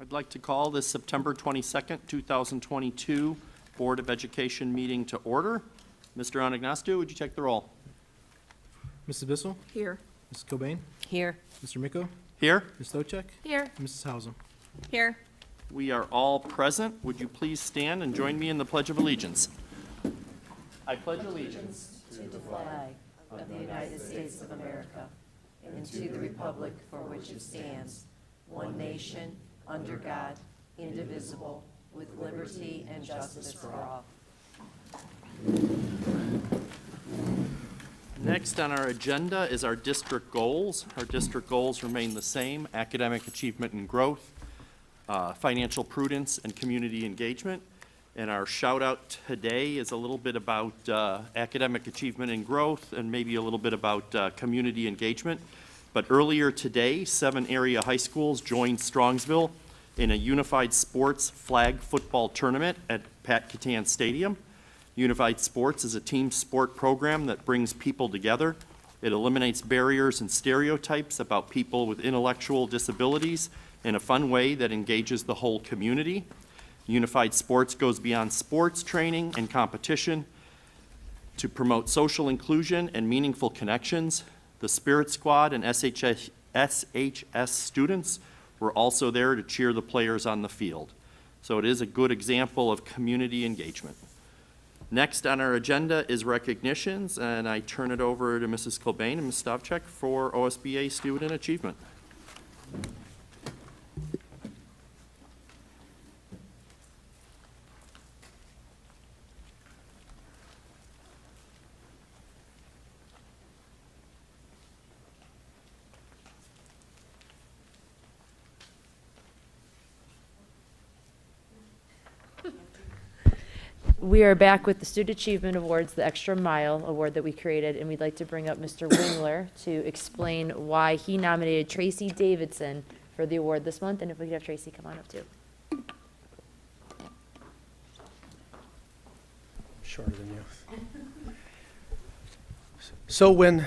I'd like to call this September 22nd, 2022 Board of Education meeting to order. Mr. Anagnostou, would you take the roll? Mrs. Bissell? Here. Mrs. Cobain? Here. Mr. Miko? Here. Ms. Stochek? Here. And Mrs. Hausum? Here. We are all present. Would you please stand and join me in the Pledge of Allegiance? I pledge allegiance to the flag of the United States of America and to the republic for which it stands, one nation, under God, indivisible, with liberty and justice for all. Next on our agenda is our district goals. Our district goals remain the same: academic achievement and growth, financial prudence, and community engagement. And our shout out today is a little bit about academic achievement and growth, and maybe a little bit about community engagement. But earlier today, 7 area high schools joined Strongsville in a unified sports flag football tournament at Pat Catan Stadium. Unified Sports is a team sport program that brings people together. It eliminates barriers and stereotypes about people with intellectual disabilities in a fun way that engages the whole community. Unified Sports goes beyond sports training and competition to promote social inclusion and meaningful connections. The Spirit Squad and SHS students were also there to cheer the players on the field. So it is a good example of community engagement. Next on our agenda is recognitions, and I turn it over to Mrs. Cobain and Ms. Stochek for OSBA Student Achievement. We are back with the Student Achievement Awards, the Extra Mile Award that we created, and we'd like to bring up Mr. Wingler to explain why he nominated Tracy Davidson for the award this month, and if we could have Tracy come on up too. Shorter than you. So when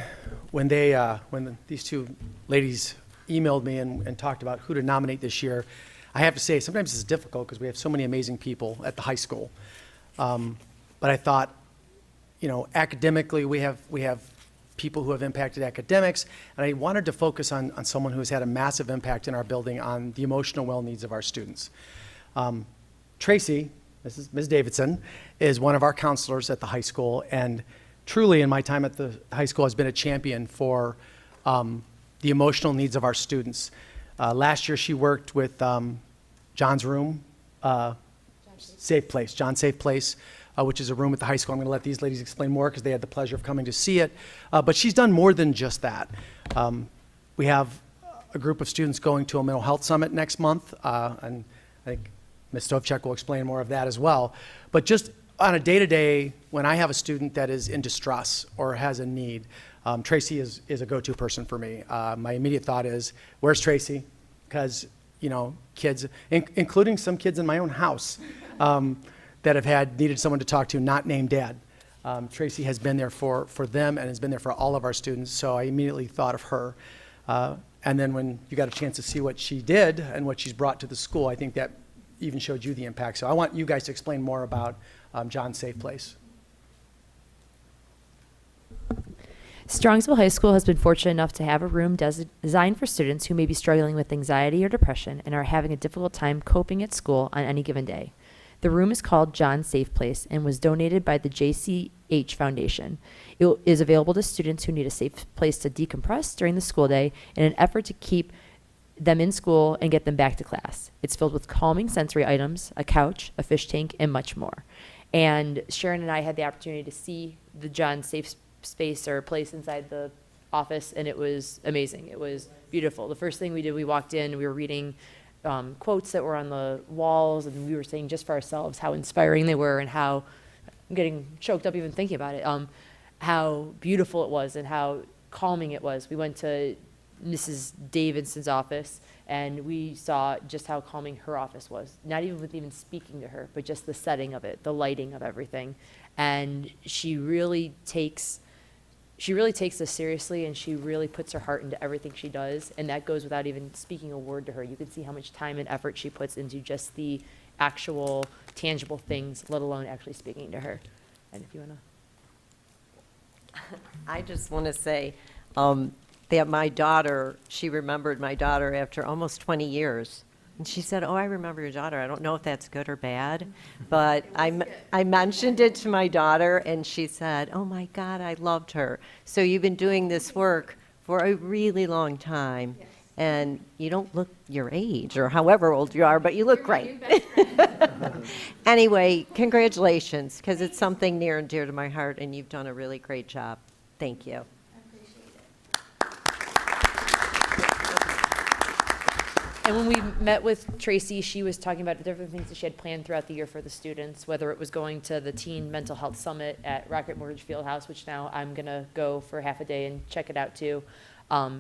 these two ladies emailed me and talked about who to nominate this year, I have to say sometimes it's difficult because we have so many amazing people at the high school. But I thought, academically we have people who have impacted academics, and I wanted to focus on someone who has had a massive impact in our building on the emotional well needs of our students. Tracy, Ms. Davidson, is one of our counselors at the high school, and truly in my time at the high school has been a champion for the emotional needs of our students. Last year she worked with John's room, Safe Place, John Safe Place, which is a room at the high school. I'm going to let these ladies explain more because they had the pleasure of coming to see it. But she's done more than just that. We have a group of students going to a mental health summit next month, and I think Ms. Stochek will explain more of that as well. But just on a day-to-day, when I have a student that is in distress or has a need, Tracy is a go-to person for me. My immediate thought is, where's Tracy? Because kids, including some kids in my own house that have needed someone to talk to, not named Dad. Tracy has been there for them and has been there for all of our students, so I immediately thought of her. And then when you got a chance to see what she did and what she's brought to the school, I think that even showed you the impact. So I want you guys to explain more about John Safe Place. Strongsville High School has been fortunate enough to have a room designed for students who may be struggling with anxiety or depression and are having a difficult time coping at school on any given day. The room is called John Safe Place and was donated by the JCH Foundation. It is available to students who need a safe place to decompress during the school day in an effort to keep them in school and get them back to class. It's filled with calming sensory items, a couch, a fish tank, and much more. And Sharon and I had the opportunity to see the John Safe space or place inside the office, and it was amazing. It was beautiful. The first thing we did, we walked in, we were reading quotes that were on the walls, and we were saying just for ourselves how inspiring they were and how, I'm getting choked up even thinking about it, how beautiful it was and how calming it was. We went to Mrs. Davidson's office, and we saw just how calming her office was. Not even with even speaking to her, but just the setting of it, the lighting of everything. And she really takes she really takes this seriously, and she really puts her heart into everything she does, and that goes without even speaking a word to her. You can see how much time and effort she puts into just the actual tangible things, let alone actually speaking to her. And if you want to. I just want to say that my daughter, she remembered my daughter after almost 20 years. And she said, "Oh, I remember your daughter. I don't know if that's good or bad." But I mentioned it to my daughter, and she said, "Oh, my God, I loved her." So you've been doing this work for a really long time. Yes. And you don't look your age or however old you are, but you look great. Anyway, congratulations, because it's something near and dear to my heart, and you've done a really great job. Thank you. And when we met with Tracy, she was talking about the different things that she had planned throughout the year for the students, whether it was going to the Teen Mental Health Summit at Rocket Mortgage Fieldhouse, which now I'm going to go for half a day and check it out too.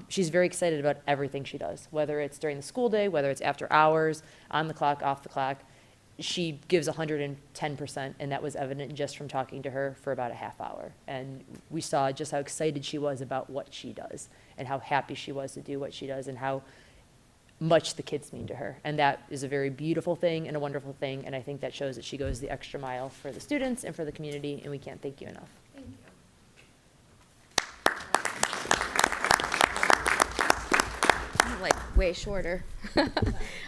She's very excited about everything she does, whether it's during the school day, whether it's after hours, on the clock, off the clock. She gives 110%, and that was evident just from talking to her for about a half hour. And we saw just how excited she was about what she does and how happy she was to do what she does and how much the kids mean to her. And that is a very beautiful thing and a wonderful thing, and I think that shows that she goes the extra mile for the students and for the community, and we can't thank you enough. Thank you. Like way shorter.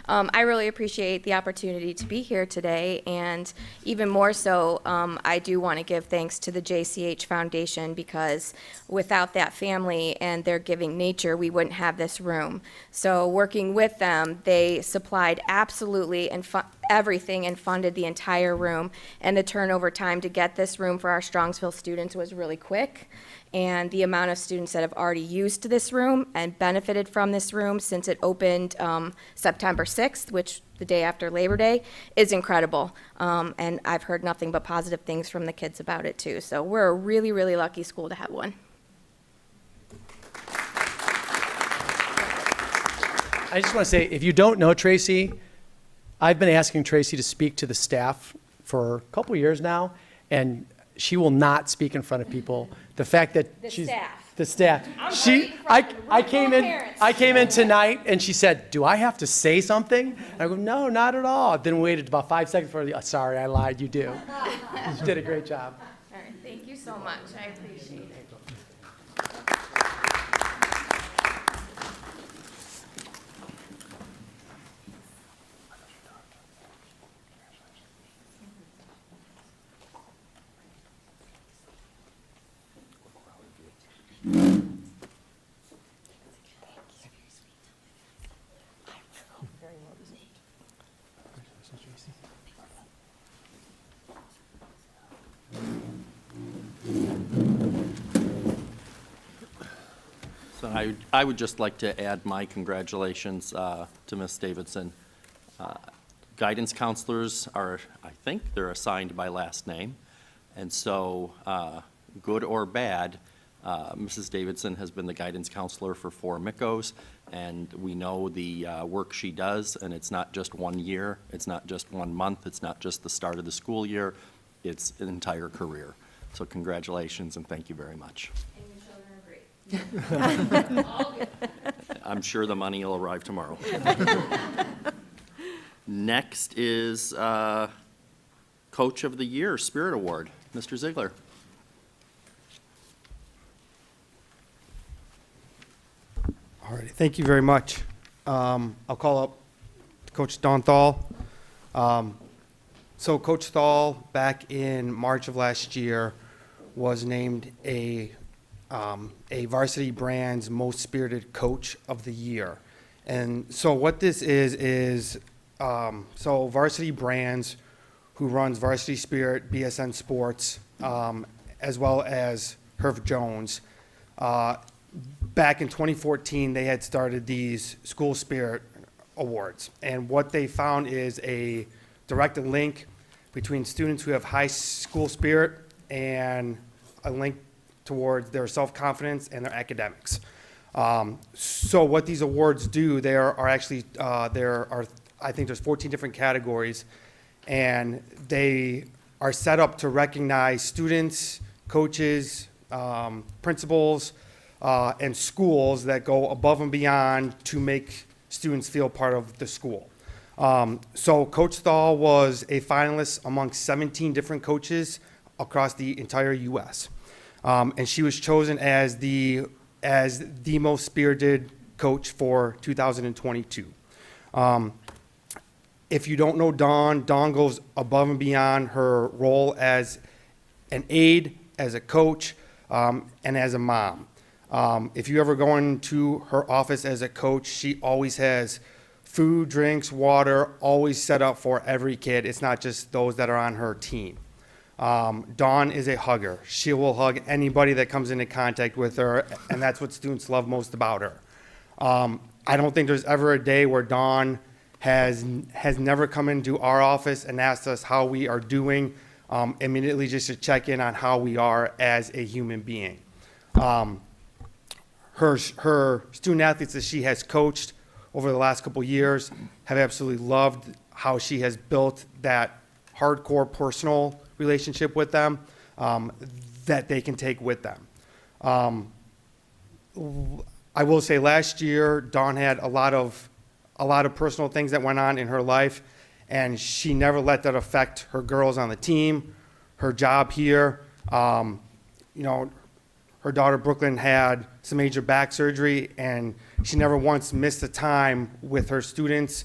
I really appreciate the opportunity to be here today, and even more so, I do want to give thanks to the JCH Foundation, because without that family and their giving nature, we wouldn't have this room. So working with them, they supplied absolutely and everything and funded the entire room, and the turnover time to get this room for our Strongsville students was really quick. And the amount of students that have already used this room and benefited from this room since it opened September 6th, which the day after Labor Day, is incredible. And I've heard nothing but positive things from the kids about it too. So we're a really, really lucky school to have one. I just want to say, if you don't know Tracy, I've been asking Tracy to speak to the staff for a couple years now, and she will not speak in front of people. The fact that the staff. I came in tonight and she said, "Do I have to say something?" And I go, "No, not at all." Then waited about 5 seconds for the, "Sorry, I lied, you do." You did a great job. All right, thank you so much. I appreciate it. So I would just like to add my congratulations to Ms. Davidson. Guidance counselors are, I think, they're assigned by last name. And so, good or bad, Mrs. Davidson has been the guidance counselor for 4 MICOs, and we know the work she does, and it's not just 1 year, it's not just 1 month, it's not just the start of the school year, it's an entire career. So congratulations and thank you very much. And your children are great. All good. I'm sure the money will arrive tomorrow. Next is Coach of the Year Spirit Award, Mr. Ziegler. All right, thank you very much. I'll call up Coach Don Thal. So Coach Thal, back in March of last year, was named a Varsity Brand's Most Spirited Coach of the Year. And so what this is so Varsity Brands, who runs Varsity Spirit, BSN Sports, as well as Herb Jones, back in 2014, they had started these School Spirit Awards. And what they found is a direct link between students who have high school spirit and a link towards their self-confidence and their academics. So what these awards do, there are actually, I think there's 14 different categories, and they are set up to recognize students, coaches, principals, and schools that go above and beyond to make students feel part of the school. So Coach Stahl was a finalist among 17 different coaches across the entire U.S. And she was chosen as the most spirited coach for 2022. If you don't know Dawn goes above and beyond her role as an aide, as a coach, and as a mom. If you ever go into her office as a coach, she always has food, drinks, water, always set up for every kid. It's not just those that are on her team. Dawn is a hugger. She will hug anybody that comes into contact with her, and that's what students love most about her. I don't think there's ever a day where Dawn has never come into our office and asked us how we are doing, immediately just to check in on how we are as a human being. Her student athletes that she has coached over the last couple years have absolutely loved how she has built that hardcore personal relationship with them that they can take with them. I will say last year, Dawn had a lot of personal things that went on in her life, and she never let that affect her girls on the team, her job here. Her daughter Brooklyn had some major back surgery, and she never once missed a time with her students,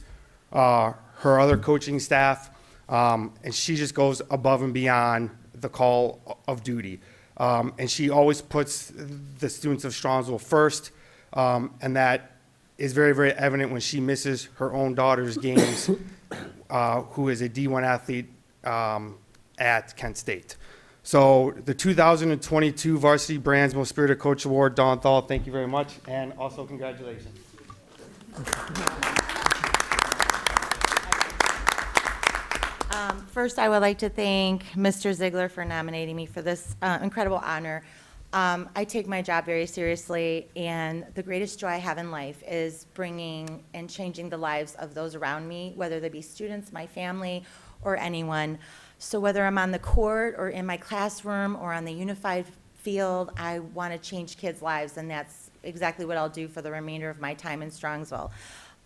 her other coaching staff, and she just goes above and beyond the call of duty. And she always puts the students of Strongsville first, and that is very, very evident when she misses her own daughter's games, who is a D1 athlete at Kent State. So the 2022 Varsity Brands Most Spirited Coach Award, Dawn Thal, thank you very much, and also congratulations. First, I would like to thank Mr. Ziegler for nominating me for this incredible honor. I take my job very seriously, and the greatest joy I have in life is bringing and changing the lives of those around me, whether they be students, my family, or anyone. So whether I'm on the court or in my classroom or on the unified field, I want to change kids' lives, and that's exactly what I'll do for the remainder of my time in Strongsville.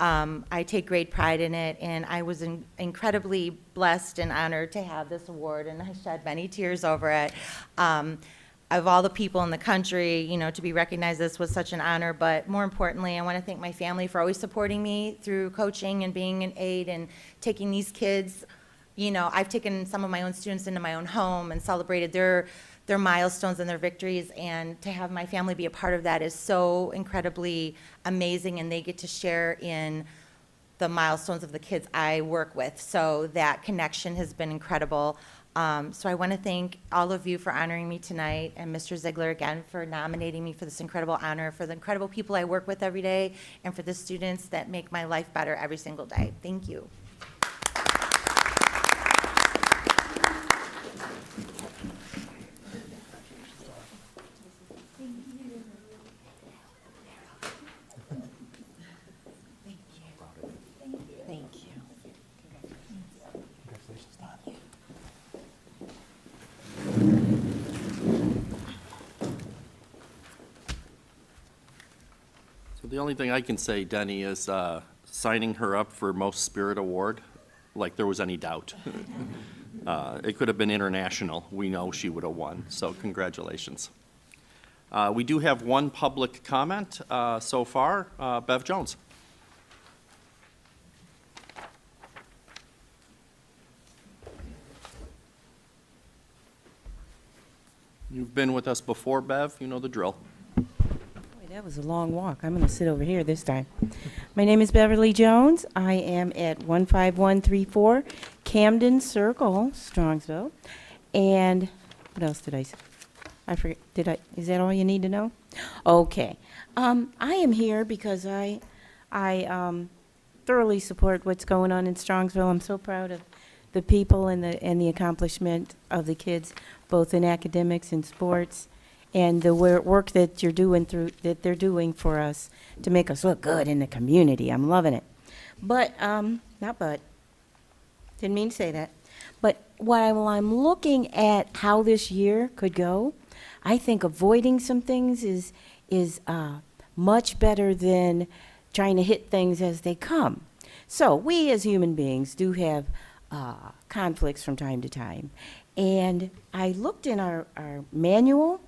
I take great pride in it, and I was incredibly blessed and honored to have this award, and I shed many tears over it. Of all the people in the country, to be recognized, this was such an honor, but more importantly, I want to thank my family for always supporting me through coaching and being an aide and taking these kids. I've taken some of my own students into my own home and celebrated their milestones and their victories, and to have my family be a part of that is so incredibly amazing, and they get to share in the milestones of the kids I work with. So that connection has been incredible. So I want to thank all of you for honoring me tonight, and Mr. Ziegler again for nominating me for this incredible honor, for the incredible people I work with every day, and for the students that make my life better every single day. Thank you. Thank you. So the only thing I can say, Denny, is signing her up for Most Spirit Award, like there was any doubt. It could have been international. We know she would have won, so congratulations. We do have one public comment so far. Bev Jones. You've been with us before, Bev. You know the drill. Boy, that was a long walk. I'm going to sit over here this time. My name is Beverly Jones. I am at 15134 Camden Circle, Strongsville. And what else did I say? I forget. Is that all you need to know? Okay. I am here because I thoroughly support what's going on in Strongsville. I'm so proud of the people and the accomplishment of the kids, both in academics and sports, and the work that they're doing for us to make us look good in the community. I'm loving it. But didn't mean to say that. But while I'm looking at how this year could go, I think avoiding some things is much better than trying to hit things as they come. So we as human beings do have conflicts from time to time. And I looked in our manual,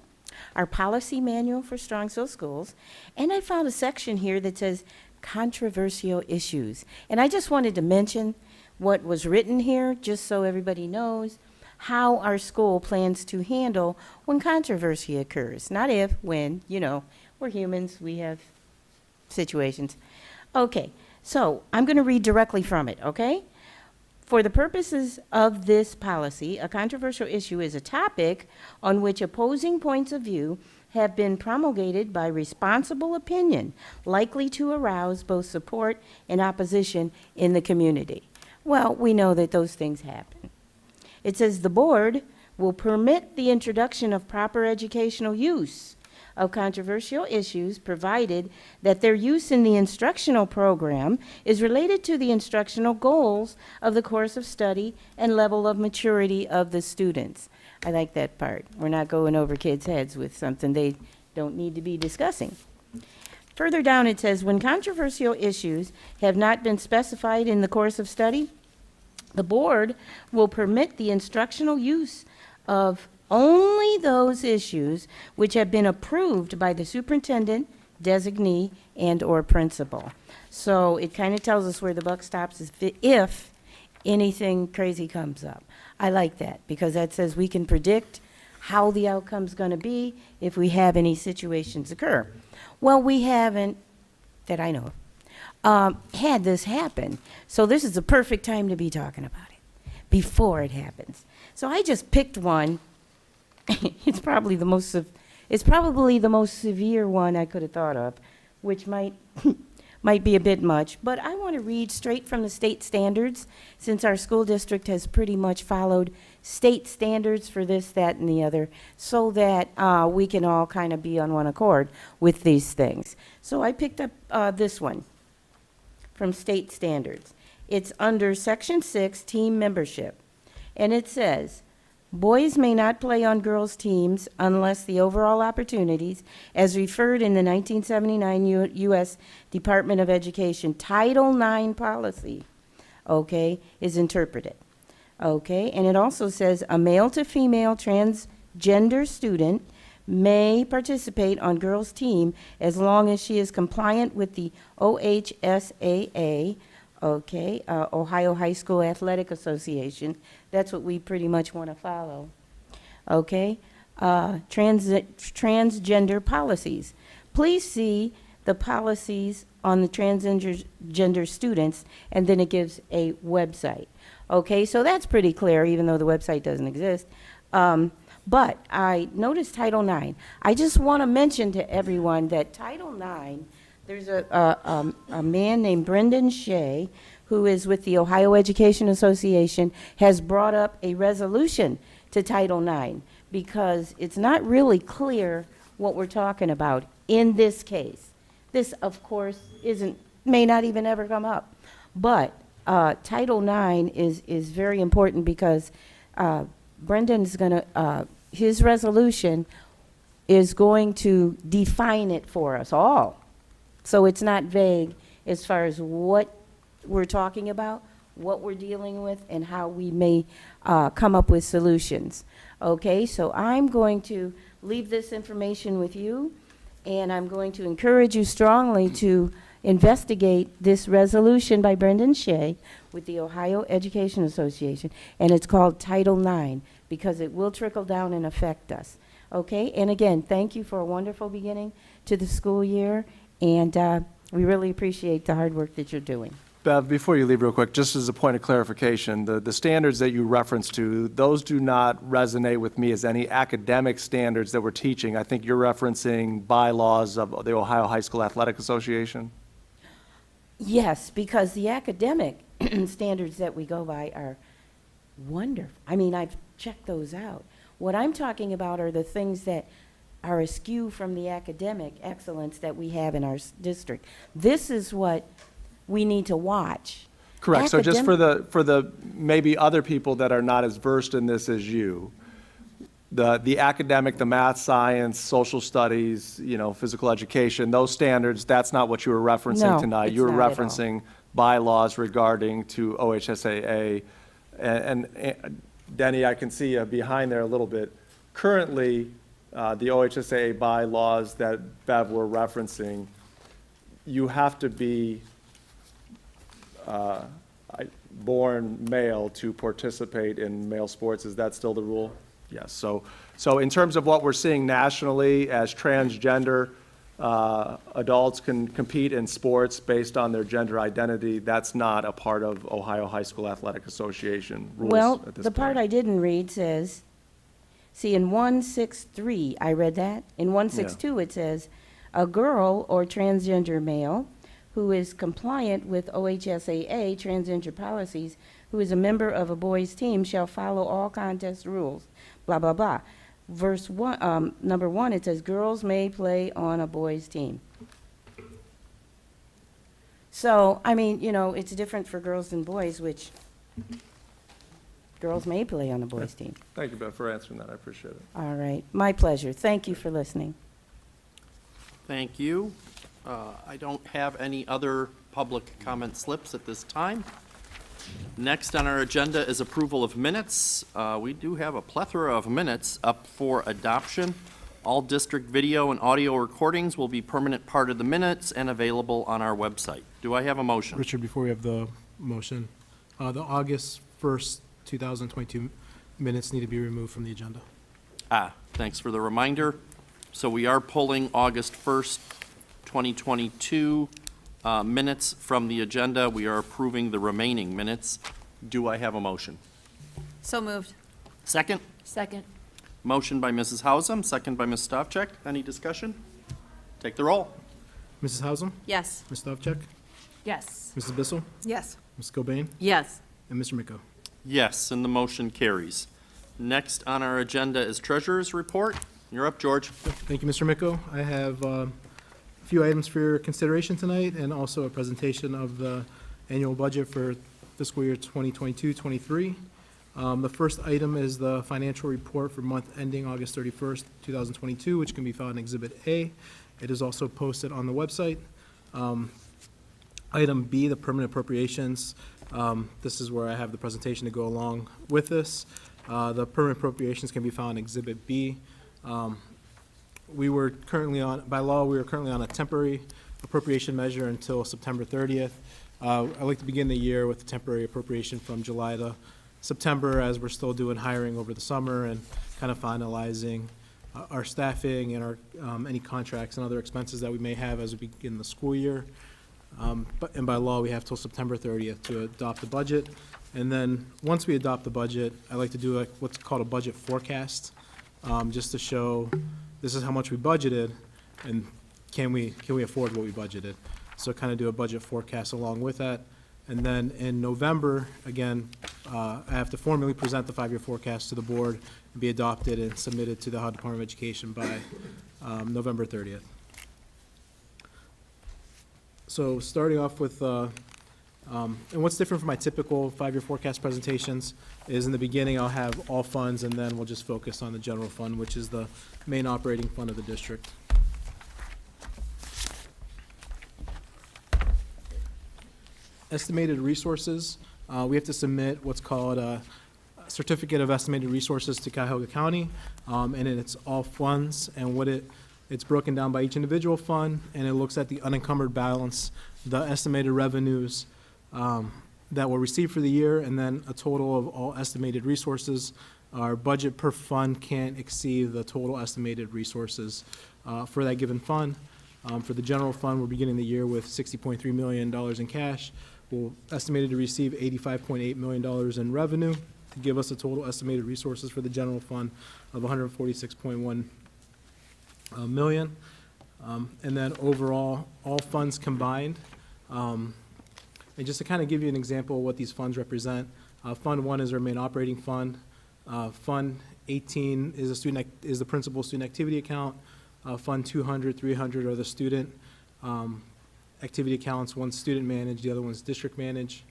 our policy manual for Strongsville schools, and I found a section here that says controversial issues. And I just wanted to mention what was written here, just so everybody knows how our school plans to handle when controversy occurs. Not if, when, you know, we're humans, we have situations. Okay, so I'm going to read directly from it, okay? For the purposes of this policy, a controversial issue is a topic on which opposing points of view have been promulgated by responsible opinion, likely to arouse both support and opposition in the community. Well, we know that those things happen. It says the board will permit the introduction of proper educational use of controversial issues, provided that their use in the instructional program is related to the instructional goals of the course of study and level of maturity of the students. I like that part. We're not going over kids' heads with something they don't need to be discussing. Further down it says, when controversial issues have not been specified in the course of study, the board will permit the instructional use of only those issues which have been approved by the superintendent, designee, and/or principal. So it kind of tells us where the buck stops if anything crazy comes up. I like that, because that says we can predict how the outcome's going to be if we have any situations occur. Well, we haven't, that I know of, had this happen. So this is the perfect time to be talking about it, before it happens. So I just picked one. It's probably the most severe one I could have thought of, which might be a bit much. But I want to read straight from the state standards, since our school district has pretty much followed state standards for this, that, and the other, so that we can all kind of be on one accord with these things. So I picked up this one from state standards. It's under Section 6, Team Membership, and it says, boys may not play on girls' teams unless the overall opportunities, as referred in the 1979 U.S. Department of Education Title IX policy, okay, is interpreted. Okay, and it also says a male to female transgender student may participate on girls' team as long as she is compliant with the OHSAA, okay, Ohio High School Athletic Association. That's what we pretty much want to follow. Okay, transgender policies. Please see the policies on the transgender students, and then it gives a website. Okay, so that's pretty clear, even though the website doesn't exist. But I noticed Title IX. I just want to mention to everyone that Title IX, there's a man named Brendan Shea, who is with the Ohio Education Association, has brought up a resolution to Title IX, because it's not really clear what we're talking about in this case. This, of course, may not even ever come up. But Title IX is very important, because Brendan's going to, his resolution is going to define it for us all. So it's not vague as far as what we're talking about, what we're dealing with, and how we may come up with solutions. Okay, so I'm going to leave this information with you, and I'm going to encourage you strongly to investigate this resolution by Brendan Shea with the Ohio Education Association, and it's called Title IX, because it will trickle down and affect us. Okay, and again, thank you for a wonderful beginning to the school year, and we really appreciate the hard work that you're doing. Bev, before you leave real quick, just as a point of clarification, the standards that you referenced to, those do not resonate with me as any academic standards that we're teaching. I think you're referencing bylaws of the Ohio High School Athletic Association. Yes, because the academic standards that we go by are wonderful. I mean, I've checked those out. What I'm talking about are the things that are askew from the academic excellence that we have in our district. This is what we need to watch. Correct. So just for the maybe other people that are not as versed in this as you, the academic, the math, science, social studies, physical education, those standards, that's not what you were referencing No, tonight. it's You were not at all. referencing bylaws regarding to OHSAA. And Denny, I can see you behind there a little bit. Currently, the OHSAA bylaws that Bev were referencing, you have to be born male to participate in male sports. Is that still the rule? Yes. So in terms of what we're seeing nationally as transgender adults can compete in sports based on their gender identity, that's not a part of Ohio High School Athletic Association rules Well, at this the part point. I didn't read says, see, in 163, I read that. In 162, it says, a girl or transgender male who is compliant with OHSAA transgender policies, who is a member of a boys' team, shall follow all contest rules, blah, blah, blah. Verse 1, number 1, it says, girls may play on a boys' team. So, I mean, it's different for girls and boys, which girls may play on a boys' team. Thank you, Bev, for answering that. I appreciate it. All right, my pleasure. Thank you for listening. Thank you. I don't have any other public comment slips at this time. Next on our agenda is approval of minutes. We do have a plethora of minutes up for adoption. All district video and audio recordings will be permanent part of the minutes and available on our website. Do I have a motion? Richard, before we have the motion, the August 1st, 2022 minutes need to be removed from the agenda. Thanks for the reminder. So we are pulling August 1st, 2022 minutes from the agenda. We are approving the remaining minutes. Do I have a motion? So moved. Second? Second. Motion by Mrs. Hausum, second by Ms. Stavcek. Any discussion? Take the roll. Mrs. Hausum, Yes. Ms. Stavcek, Yes. Mrs. Bissell, Yes. Ms. Cobain, Yes. and Mr. Miko. Yes, and the motion carries. Next on our agenda is Treasurer's Report. You're up, George. Thank you, Mr. Miko. I have a few items for your consideration tonight, and also a presentation of the annual budget for fiscal year 2022-23. The first item is the financial report for month ending August 31st, 2022, which can be found in Exhibit A. It is also posted on the website. Item B, the permanent appropriations. This is where I have the presentation to go along with this. The permanent appropriations can be found in Exhibit B. We were currently on, by law, we are currently on a temporary appropriation measure until September 30th. I'd like to begin the year with a temporary appropriation from July to September, as we're still doing hiring over the summer and kind of finalizing our staffing and our, any contracts and other expenses that we may have as we begin the school year. And by law, we have till September 30th to adopt the budget. And then, once we adopt the budget, I like to do what's called a budget forecast, just to show this is how much we budgeted, and can we afford what we budgeted? So kind of do a budget forecast along with that. And then in November, again, I have to formally present the five-year forecast to the board and be adopted and submitted to the Ohio Department of Education by November 30th. So starting off with, and what's different from my typical five-year forecast presentations is in the beginning I'll have all funds, and then we'll just focus on the general fund, which is the main operating fund of the district. Estimated resources, we have to submit what's called a certificate of estimated resources to Cuyahoga County, and then it's all funds, and what it's broken down by each individual fund, and it looks at the unencumbered balance, the estimated revenues that were received for the year, and then a total of all estimated resources. Our budget per fund can't exceed the total estimated resources for that given fund. For the general fund, we're beginning the year with $60.3 million in cash. We're estimated to receive $85.8 million in revenue to give us a total estimated resources for the general fund of $146.1 million. And then overall, all funds combined. And just to kind of give you an example of what these funds represent, Fund 1 is our main operating fund. Fund 18 is the principal student activity account. Fund 200, 300 are the student activity accounts. One's student managed, the other one's district managed.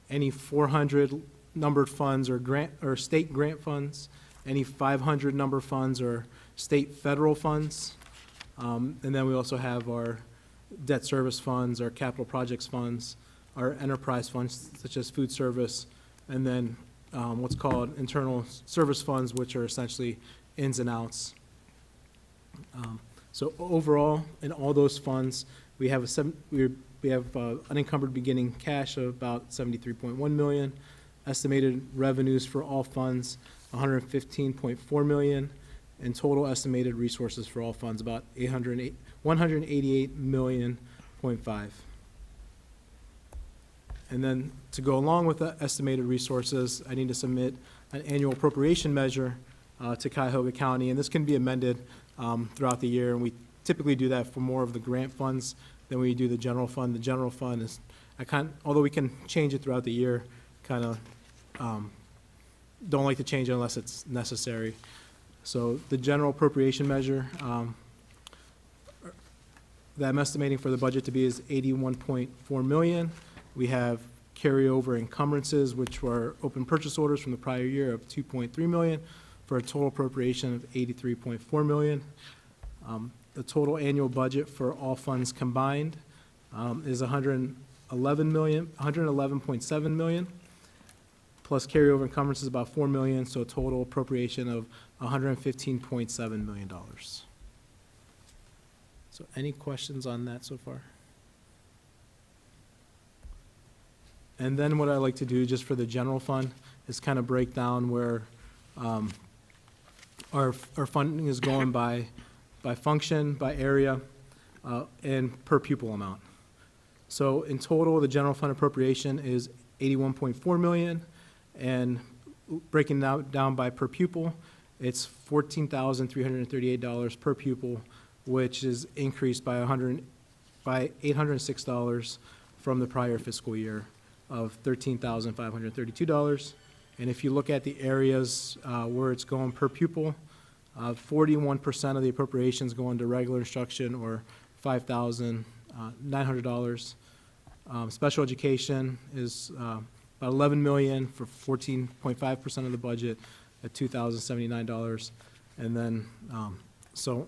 Any 400 numbered funds or state grant funds, any 500 number funds or state federal funds. And then we also have our debt service funds, our capital projects funds, our enterprise funds such as food service, and then what's called internal service funds, which are essentially ins and outs. So overall, in all those funds, we have unencumbered beginning cash of about $73.1 million, estimated revenues for all funds, $115.4 million, and total estimated resources for all funds, about $188.5 million. And then to go along with the estimated resources, I need to submit an annual appropriation measure to Cuyahoga County, and this can be amended throughout the year, and we typically do that for more of the grant funds than we do the general fund. The general fund is, although we can change it throughout the year, kind of don't like to change it unless it's necessary. So the general appropriation measure that I'm estimating for the budget to be is $81.4 million. We have carryover encumbrances, which were open purchase orders from the prior year of $2.3 million, for a total appropriation of $83.4 million. The total annual budget for all funds combined is $111.7 million, plus carryover encumbrances about $4 million, so a total appropriation of $115.7 million. So any questions on that so far? And then what I like to do just for the general fund is kind of break down where our funding is going by function, by area, and per pupil amount. So in total, the general fund appropriation is $81.4 million, and breaking down by per pupil, it's $14,338 per pupil, which is increased by $806 from the prior fiscal year of $13,532. And if you look at the areas where it's going per pupil, 41% of the appropriations go into regular instruction, or $5,900. Special education is about $11 million for 14.5% of the budget at $2,079. And then, so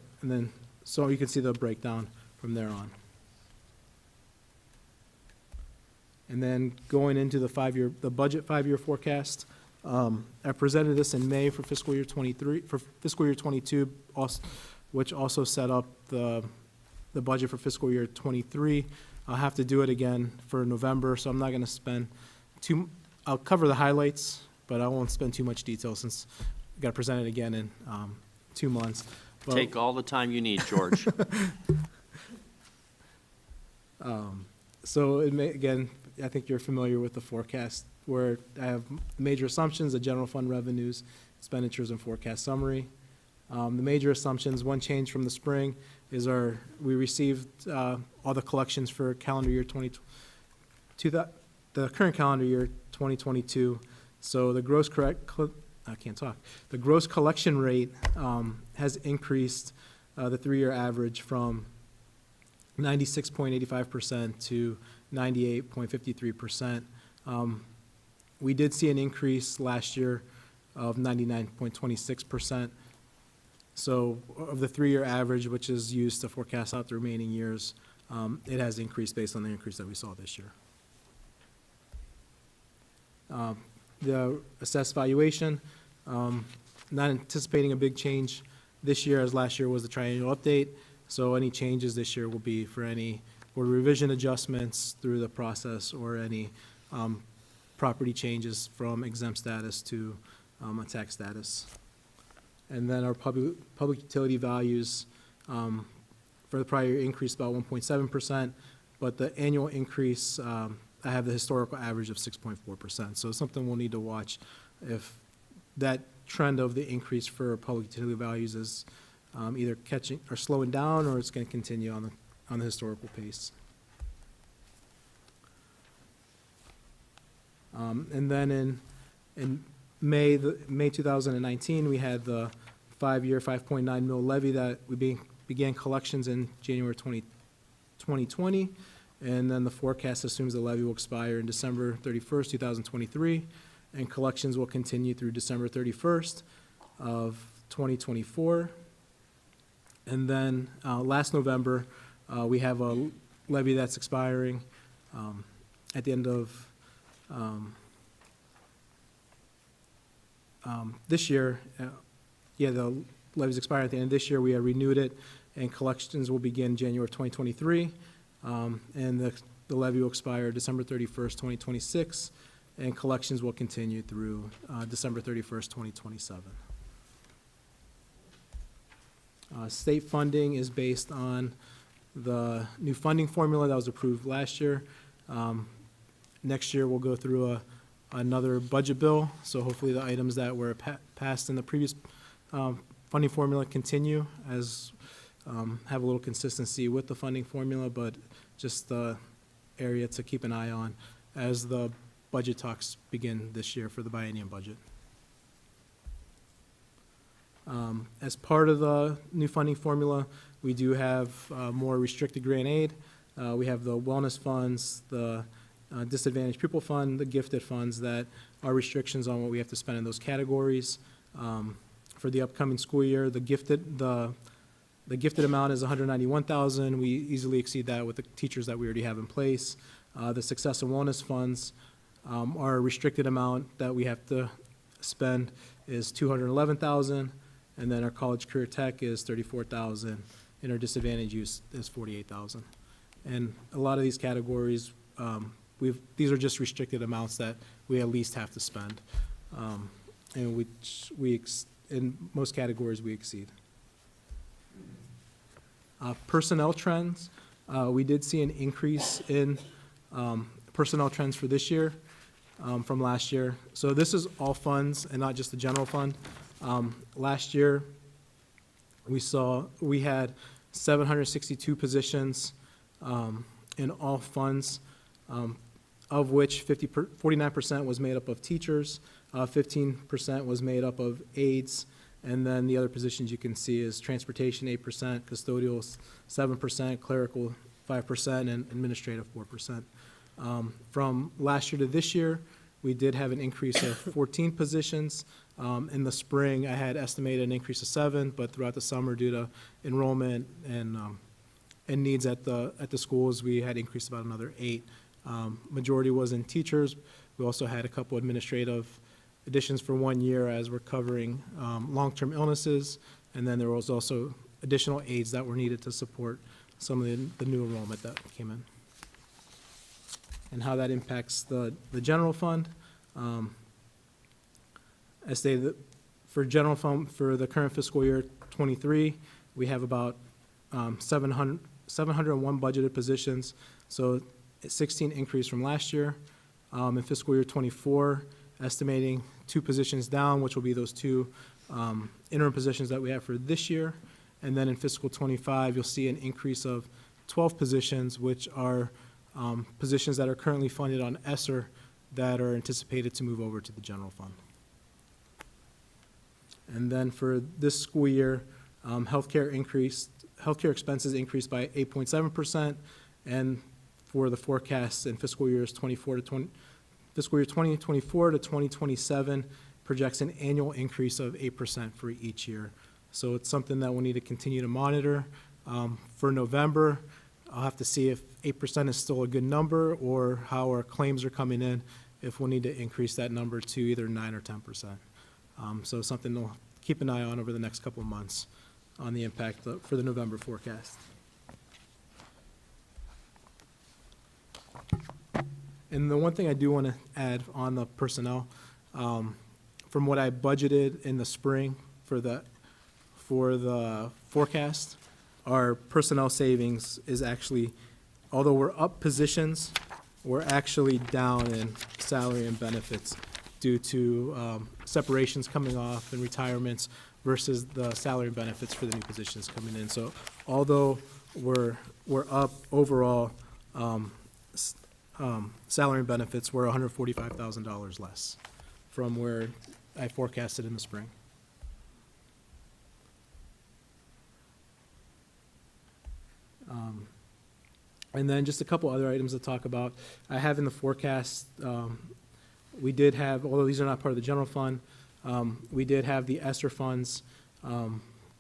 you can see the breakdown from there on. And then going into the budget 5-year forecast, I presented this in May for fiscal year 22, which also set up the budget for fiscal year 23. I'll have to do it again for November, so I'm not going to spend I'll cover the highlights, but I won't spend too much detail since I've got to present it again in 2 months. But, Take all the time you need, George. So again, I think you're familiar with the forecast, where I have major assumptions, the general fund revenues, expenditures, and forecast summary. The major assumptions, one change from the spring is we received all the collections for calendar year the current calendar year 2022. So the gross collection rate has increased the 3-year average from 96.85% to 98.53%. We did see an increase last year of 99.26%. So of the 3-year average, which is used to forecast out the remaining years, it has increased based on the increase that we saw this year. The assessed valuation, not anticipating a big change this year, as last year was the triennial update. So any changes this year will be for any revision adjustments through the process, or any property changes from exempt status to a tax status. And then our public utility values for the prior year increased about 1.7%, but the annual increase, I have the historical average of 6.4%. So it's something we'll need to watch if that trend of the increase for public utility values is either catching or slowing down, or it's going to continue on the historical pace. And then in May 2019, we had the 5-year $5.9 mil levy that we began collections in January 2020, and then the forecast assumes the levy will expire in December 31st, 2023, and collections will continue through December 31st. of 2024. And then last November, we have a levy that's expiring at the end of this year. The levy's expiring at the end of this year. We have renewed it, and collections will begin January of 2023. And the levy will expire December 31st, 2026, and collections will continue through December 31st, 2027. State funding is based on the new funding formula that was approved last year. Next year, we'll go through another budget bill, so hopefully the items that were passed in the previous funding formula continue, as have a little consistency with the funding formula, but just the area to keep an eye on as the budget talks begin this year for the biennium budget. As part of the new funding formula, we do have more restricted grant aid. We have the wellness funds, the disadvantaged pupil fund, the gifted funds that are restrictions on what we have to spend in those categories. For the upcoming school year, the gifted amount is $191,000. We easily exceed that with the teachers that we already have in place. The success and wellness funds, our restricted amount that we have to spend is $211,000. And then our college career tech is $34,000, and our disadvantaged youth is $48,000. And a lot of these categories, these are just restricted amounts that we at least have to spend, and which in most categories we exceed. Personnel trends, we did see an increase in personnel trends for this year from last year. So this is all funds and not just the general fund. Last year, we had 762 positions in all funds, of which 49% was made up of teachers, 15% was made up of aides, and then the other positions you can see is transportation 8%, custodial 7%, clerical 5%, and administrative 4%. From last year to this year, we did have an increase of 14 positions. In the spring, I had estimated an increase of 7, but throughout the summer, due to enrollment and needs at the schools, we had increased about another 8. Majority was in teachers. We also had a couple administrative additions for 1 year as we're covering long-term illnesses, and then there was also additional aides that were needed to support some of the new enrollment that came in. And how that impacts the general fund. I stated for general fund for the current fiscal year 23, we have about 701 budgeted positions, so 16 increase from last year. In fiscal year 24, estimating 2 positions down, which will be those 2 interim positions that we have for this year. And then in fiscal 25, you'll see an increase of 12 positions, which are positions that are currently funded on ESSER that are anticipated to move over to the general fund. And then for this school year, healthcare expenses increased by 8.7%, and for the forecast in fiscal year 2024 to 2027 projects an annual increase of 8% for each year. So it's something that we'll need to continue to monitor. For November, I'll have to see if 8% is still a good number or how our claims are coming in, if we'll need to increase that number to either 9 or 10%. So something to keep an eye on over the next couple of months on the impact for the November forecast. And the one thing I do want to add on the personnel, from what I budgeted in the spring for the forecast, our personnel savings is actually, although we're up positions, we're actually down in salary and benefits due to separations coming off and retirements versus the salary and benefits for the new positions coming in. So although we're up overall, salary and benefits were $145,000 less from where I forecasted in the spring. And then just a couple other items to talk about. I have in the forecast, we did have, although these are not part of the general fund, We did have the ESSER funds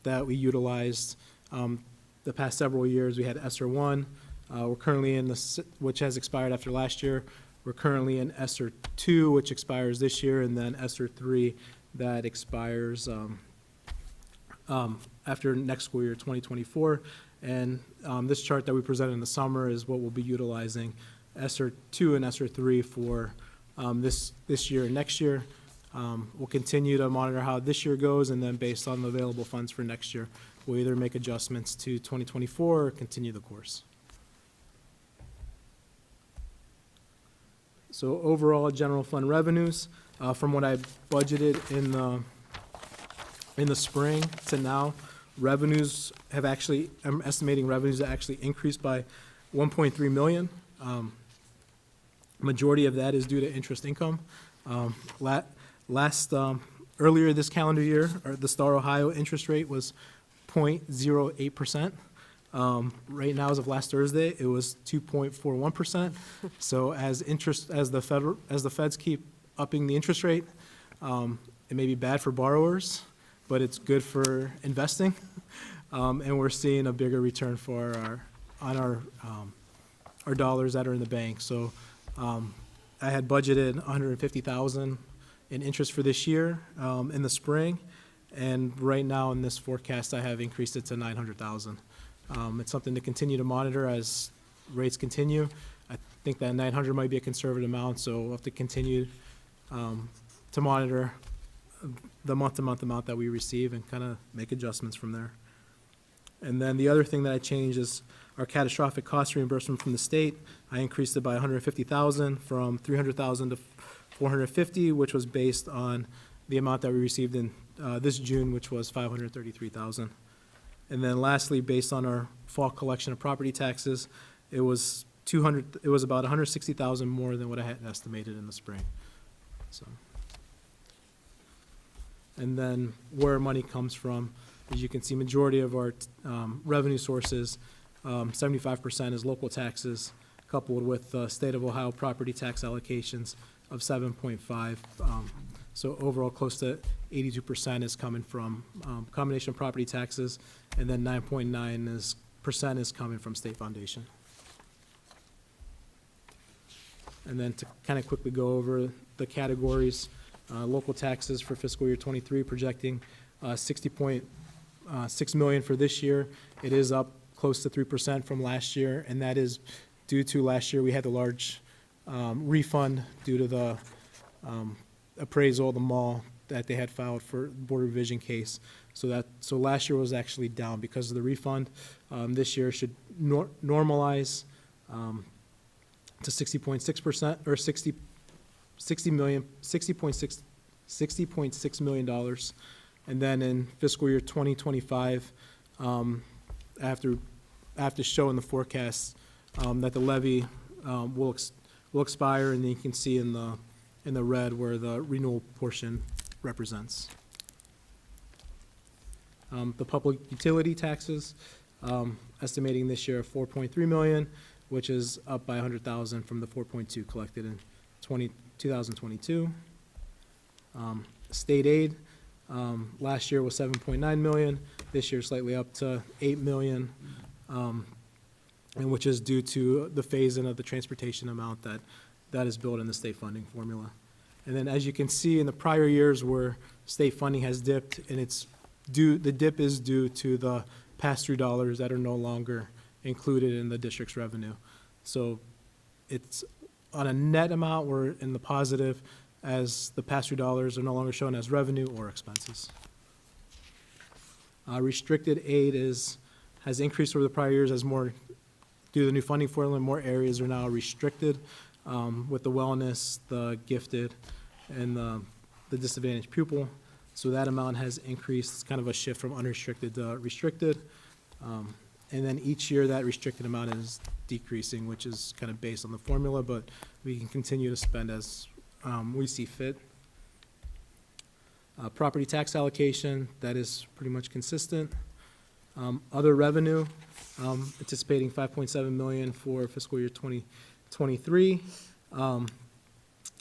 that we utilized the past several years. We had ESSER 1. We're currently in which has expired after last year. We're currently in ESSER 2, which expires this year, and then ESSER 3 that expires after next school year, 2024. And this chart that we presented in the summer is what we'll be utilizing ESSER 2 and ESSER 3 for this year and next year. We'll continue to monitor how this year goes, and then based on the available funds for next year, we'll either make adjustments to 2024 or continue the course. So overall, general fund revenues, from what I budgeted in the spring to now, revenues have actually, I'm estimating revenues that actually increased by 1.3 million. Majority of that is due to interest income. Earlier this calendar year, the Star Ohio interest rate was 0.08%. Right now, as of last Thursday, it was 2.41%. So as the feds keep upping the interest rate, it may be bad for borrowers, but it's good for investing. And we're seeing a bigger return for our dollars that are in the bank. So I had budgeted $150,000 in interest for this year in the spring, and right now in this forecast, I have increased it to $900,000. It's something to continue to monitor as rates continue. I think that 900 might be a conservative amount, so we'll have to continue to monitor the month-to-month amount that we receive and kind of make adjustments from there. And then the other thing that I changed is our catastrophic cost reimbursement from the state. I increased it by $150,000 from $300,000 to $450,000, which was based on the amount that we received in this June, which was $533,000. And then lastly, based on our fall collection of property taxes, it was about $160,000 more than what I had estimated in the spring. So, and then where money comes from, as you can see, majority of our revenue sources, 75% is local taxes, coupled with state of Ohio property tax allocations of 7.5. So overall, close to 82% is coming from combination of property taxes, and then 9.9% is coming from state foundation. And then to kind of quickly go over the categories, local taxes for fiscal year 23 projecting $60.6 million for this year. It is up close to 3% from last year, and that is due to last year we had the large refund due to the appraisal of the mall that they had filed for board revision case. So last year was actually down because of the refund. This year should normalize to 60.6% or $60.6 million. And then in fiscal year 2025, after showing the forecast that the levy will expire, and then you can see in the red where the renewal portion represents. The public utility taxes, estimating this year 4.3 million, which is up by 100,000 from the 4.2 collected in 2022. State aid, last year was 7.9 million. This year slightly up to 8 million, and which is due to the phase-in of the transportation amount that is built in the state funding formula. And then as you can see in the prior years where state funding has dipped, and the dip is due to the pass-through dollars that are no longer included in the district's revenue. So it's on a net amount, we're in the positive as the pass-through dollars are no longer shown as revenue or expenses. Restricted aid has increased over the prior years as more, due to the new funding formula, more areas are now restricted with the wellness, the gifted, and the disadvantaged pupil. So that amount has increased. It's kind of a shift from unrestricted to restricted. And then each year that restricted amount is decreasing, which is kind of based on the formula, but we can continue to spend as we see fit. Property tax allocation, that is pretty much consistent. Other revenue, anticipating 5.7 million for fiscal year 2023. And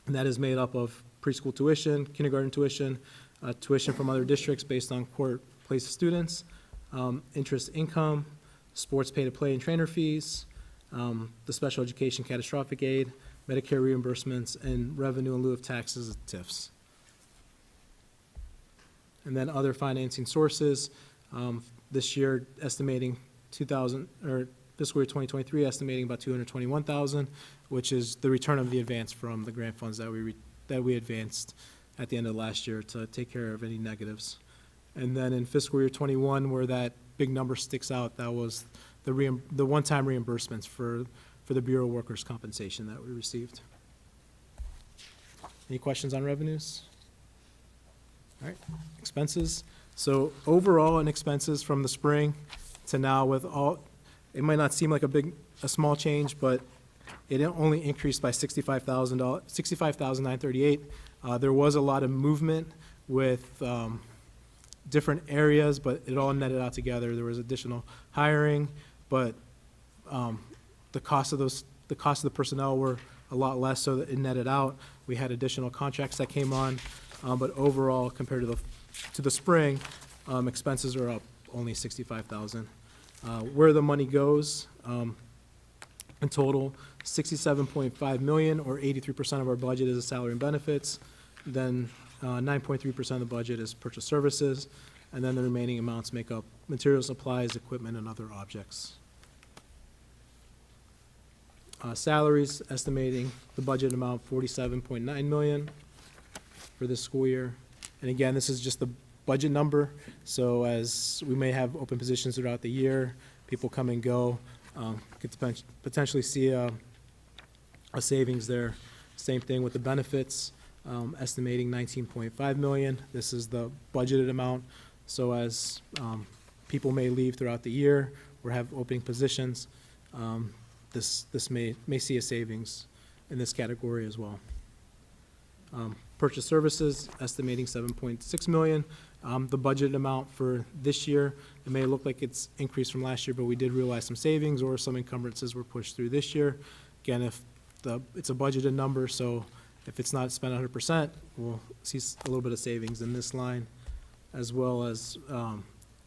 that is made up of preschool tuition, kindergarten tuition, tuition from other districts based on court place students, interest income, sports pay-to-play and trainer fees, the special education catastrophic aid, Medicare reimbursements, and revenue in lieu of taxes, TIFs. And then other financing sources, this year estimating fiscal year 2023 estimating about $221,000, which is the return of the advance from the grant funds that we advanced at the end of last year to take care of any negatives. And then in fiscal year 21, where that big number sticks out, that was the one-time reimbursements for the Bureau of Workers' Compensation that we received. Any questions on revenues? All right, expenses. So overall in expenses from the spring to now with all, it might not seem like a small change, but it only increased by $65,938. There was a lot of movement with different areas, but it all netted out together. There was additional hiring, but the cost of the personnel were a lot less, so that it netted out. We had additional contracts that came on, but overall, compared to the spring, expenses are up only $65,000. Where the money goes, in total, $67.5 million, or 83% of our budget is salary and benefits. Then 9.3% of the budget is purchase services, and then the remaining amounts make up materials, supplies, equipment, and other objects. Salaries, estimating the budget amount $47.9 million for this school year. And again, this is just the budget number, so as we may have open positions throughout the year, people come and go, could potentially see a savings there. Same thing with the benefits, estimating $19.5 million. This is the budgeted amount, so as people may leave throughout the year or have opening positions, this may see a savings in this category as well. Purchase services, estimating $7.6 million. The budgeted amount for this year, it may look like it's increased from last year, but we did realize some savings or some encumbrances were pushed through this year. Again, it's a budgeted number, so if it's not spent 100%, we'll see a little bit of savings in this line, as well as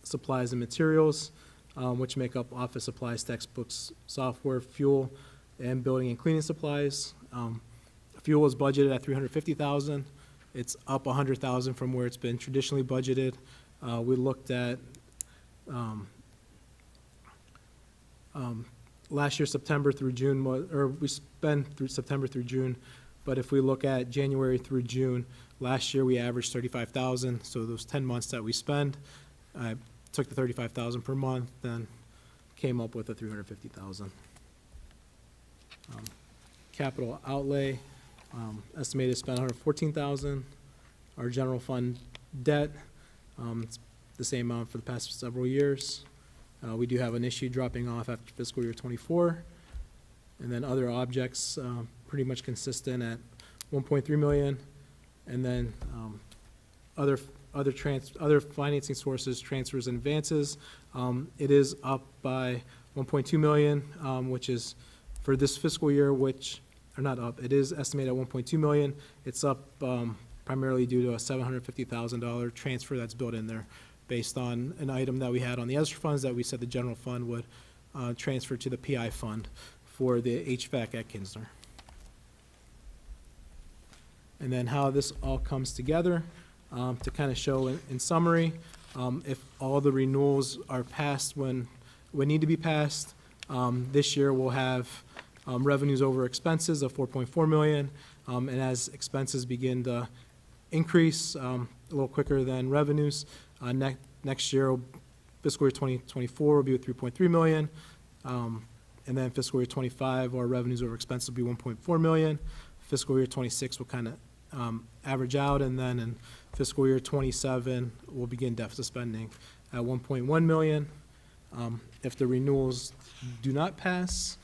supplies and materials, which make up office supplies, textbooks, software, fuel, and building and cleaning supplies. Fuel was budgeted at $350,000. It's up $100,000 from where it's been traditionally budgeted. We looked at last year, September through June, we spent through September through June, but if we look at January through June, last year we averaged $35,000. So those 10 months that we spend, I took the $35,000 per month, then came up with a $350,000. Capital outlay, estimated spend $114,000. Our general fund debt, it's the same amount for the past several years. We do have an issue dropping off after fiscal year 24. And then other objects, pretty much consistent at $1.3 million. And then other financing sources, transfers and advances. It is up by $1.2 million, which is for this fiscal year, it is estimated at $1.2 million. It's up primarily due to a $750,000 transfer that's built in there based on an item that we had on the ESSER funds that we said the general fund would transfer to the PI fund for the HVAC at Kinsler. And then how this all comes together, to kind of show in summary, if all the renewals are passed when need to be passed, this year we'll have revenues over expenses of $4.4 million, and as expenses begin to increase a little quicker than revenues, next year, fiscal year 2024 will be with $3.3 million, and then fiscal year 25, our revenues over expenses will be $1.4 million. Fiscal year 26 will kind of average out, and then in fiscal year 27, we'll begin deficit spending at $1.1 million. If the renewals do not pass,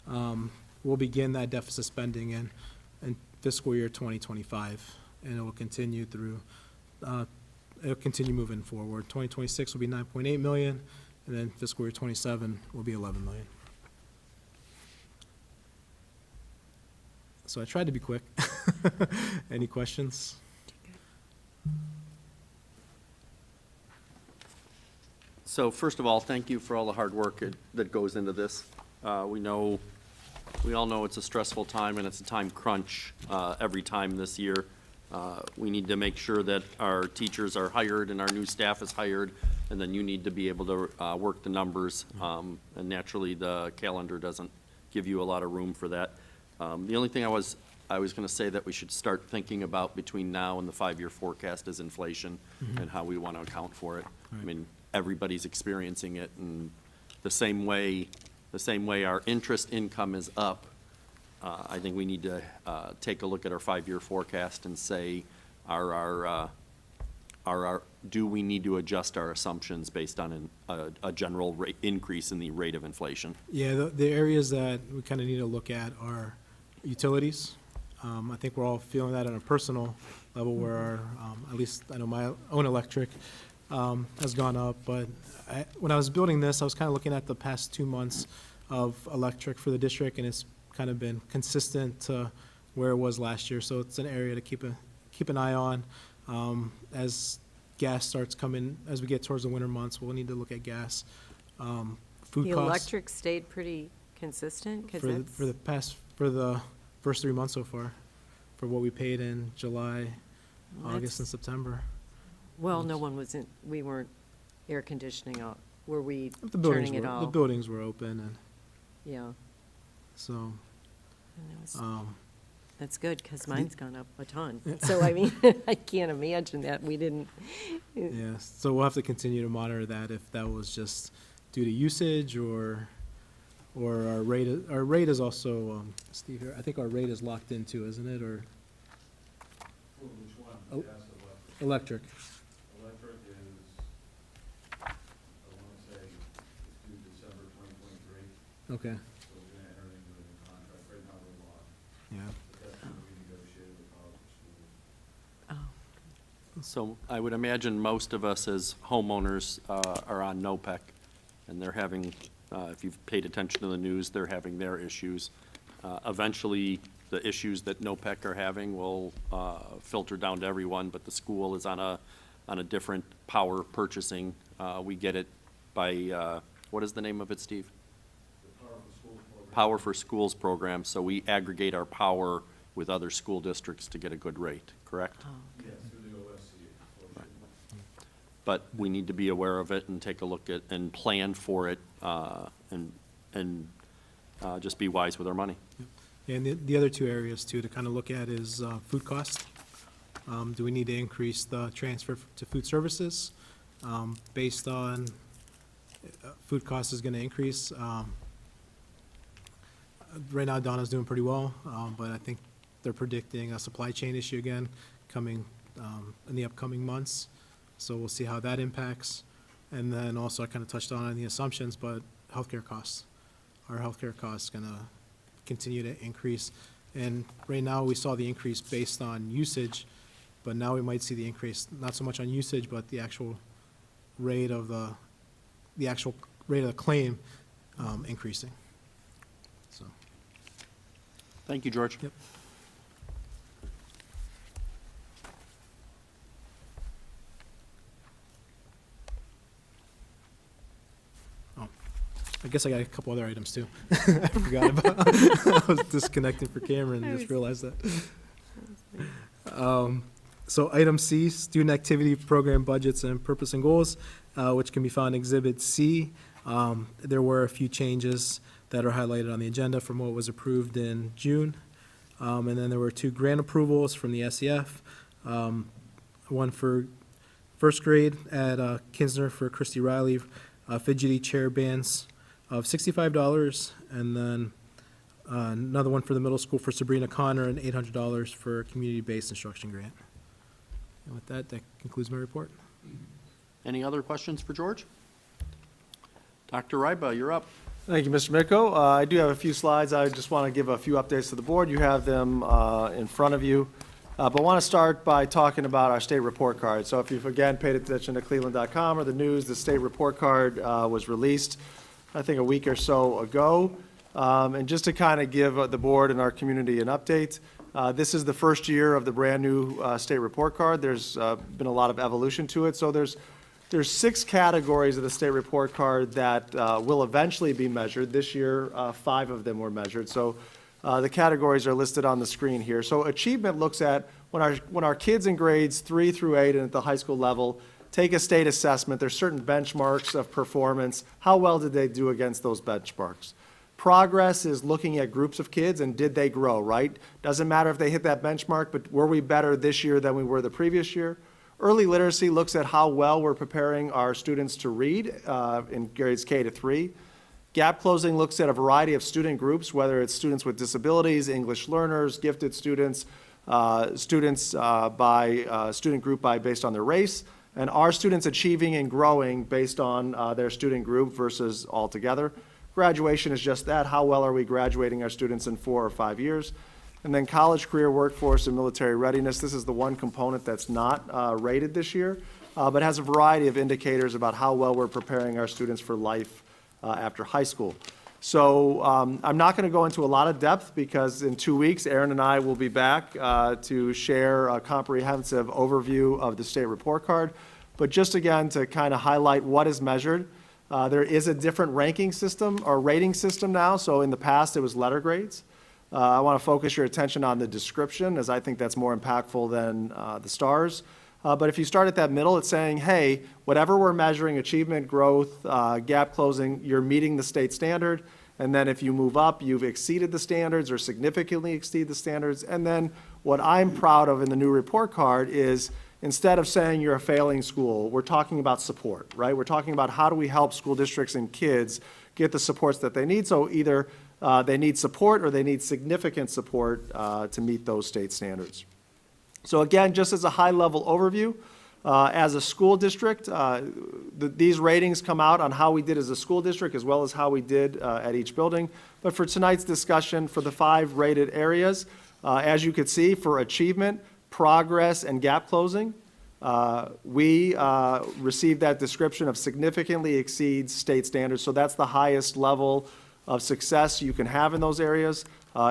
we'll begin that deficit spending in fiscal year 2025, and it will continue through, it'll continue moving forward. 2026 will be $9.8 million, and then fiscal year 27 will be $11 million. So I tried to be quick. Any questions? So first of all, thank you for all the hard work that goes into this. We all know it's a stressful time and it's a time crunch every time this year. We need to make sure that our teachers are hired and our new staff is hired, and then you need to be able to work the numbers. And naturally, the calendar doesn't give you a lot of room for that. The only thing I was going to say that we should start thinking about between now and the 5-year forecast is inflation and how we want to account for it. I mean, everybody's experiencing it, and the same way our interest income is up, I think we need to take a look at our 5-year forecast and say, do we need to adjust our assumptions based on a general rate increase in the rate of inflation? Yeah, the areas that we kind of need to look at are utilities. I think we're all feeling that on a personal level where our, at least I know my own electric has gone up. But when I was building this, I was kind of looking at the past 2 months of electric for the district, and it's kind of been consistent to where it was last year. So it's an area to keep an eye on. As gas starts coming, as we get towards the winter months, we'll need to look at gas. Food The costs. electric stayed pretty consistent, because For the first 3 months so far, for what we paid in July, August, and September. well, no one was we weren't air conditioning out. Were we The buildings turning it were, all? the buildings were open, and Yeah. so, And it was- um, That's good, because mine's gone up a ton. So, I mean, I can't imagine that we didn't. yeah, so we'll have to continue to monitor that, if that was just due to usage or our rate is also, Steve here, I think our rate is locked in too, isn't it, or? Which one? Oh. Gas, Electric. electric is, I want to say, it's due December 2023, Okay, so we're going to enter into a new contract. Right now, we're locked, yeah. but that's going to be negotiated with Power for Schools. Oh, So I would imagine most of us as homeowners are on NOPEC, and they're having, if you've paid attention to the news, they're having their issues. Eventually, the issues that NOPEC are having will filter down to everyone, but the school is on a different power purchasing. We get it by, what is the name of it, Steve? The Power for Schools program. Power for Schools program, so we aggregate our power with other school districts to get a good rate, correct? Yes, through the OSC. But we need to be aware of it and take a look at, and plan for it, and just be wise with our money. And the other two areas too to kind of look at is food cost. Do we need to increase the transfer to food services based on food cost is going to increase? Right now, Donna's doing pretty well, but I think they're predicting a supply chain issue again coming in the upcoming months. So we'll see how that impacts. And then also I kind of touched on the assumptions, but healthcare costs. Our healthcare costs going to continue to increase. And right now, we saw the increase based on usage, but now we might see the increase, not so much on usage, but the actual rate of the claim increasing. So, Thank you, George. yep. I guess I got a couple other items too. I forgot about, I was disconnecting for Cameron and just realized that. So item C, student activity program budgets and purpose and goals, which can be found in Exhibit C. There were a few changes that are highlighted on the agenda from what was approved in June. And then there were 2 grant approvals from the SEF. One for first grade at Kinsner for Christy Riley, fidgety chair bands of $65, and then another one for the middle school for Sabrina Connor, and $800 for a community-based instruction grant. And with that, that concludes my report. Any other questions for George? Dr. Ryba, you're up. Thank you, Mr. Miko. I do have a few slides. I just want to give a few updates to the board. You have them in front of you. But I want to start by talking about our state report card. So if you've, again, paid attention to cleveland.com or the news, the state report card was released, I think, a week or so ago. And just to kind of give the board and our community an update, this is the first year of the brand-new state report card. There's been a lot of evolution to it. So there's there's 6 categories of the state report card that will eventually be measured. This year, 5 of them were measured. So the categories are listed on the screen here. So achievement looks at when our kids in grades 3 through 8 and at the high school level take a state assessment, there's certain benchmarks of performance. How well did they do against those benchmarks? Progress is looking at groups of kids and did they grow, right? Doesn't matter if they hit that benchmark, but were we better this year than we were the previous year? Early literacy looks at how well we're preparing our students to read in grades K to 3. Gap closing looks at a variety of student groups, whether it's students with disabilities, English learners, gifted students, students by student group based on their race, and are students achieving and growing based on their student group versus all together. Graduation is just that. How well are we graduating our students in 4 or 5 years? And then college, career, workforce, and military readiness. This is the one component that's not rated this year, but has a variety of indicators about how well we're preparing our students for life after high school. So I'm not going to go into a lot of depth because in 2 weeks, Aaron and I will be back to share a comprehensive overview of the state report card. But just again, to kind of highlight what is measured, there is a different ranking system or rating system now. So in the past, it was letter grades. I want to focus your attention on the description, as I think that's more impactful than the stars. But if you start at that middle, it's saying, hey, whatever we're measuring, achievement, growth, gap closing, you're meeting the state standard. And then if you move up, you've exceeded the standards or significantly exceed the standards. And then what I'm proud of in the new report card is instead of saying you're a failing school, we're talking about support, right? We're talking about how do we help school districts and kids get the supports that they need. So either they need support or they need significant support to meet those state standards. So again, just as a high-level overview, as a school district, these ratings come out on how we did as a school district as well as how we did at each building. But for tonight's discussion, for the 5 rated areas, as you could see, for achievement, progress, and gap closing, we received that description of significantly exceeds state standards. So that's the highest level of success you can have in those areas.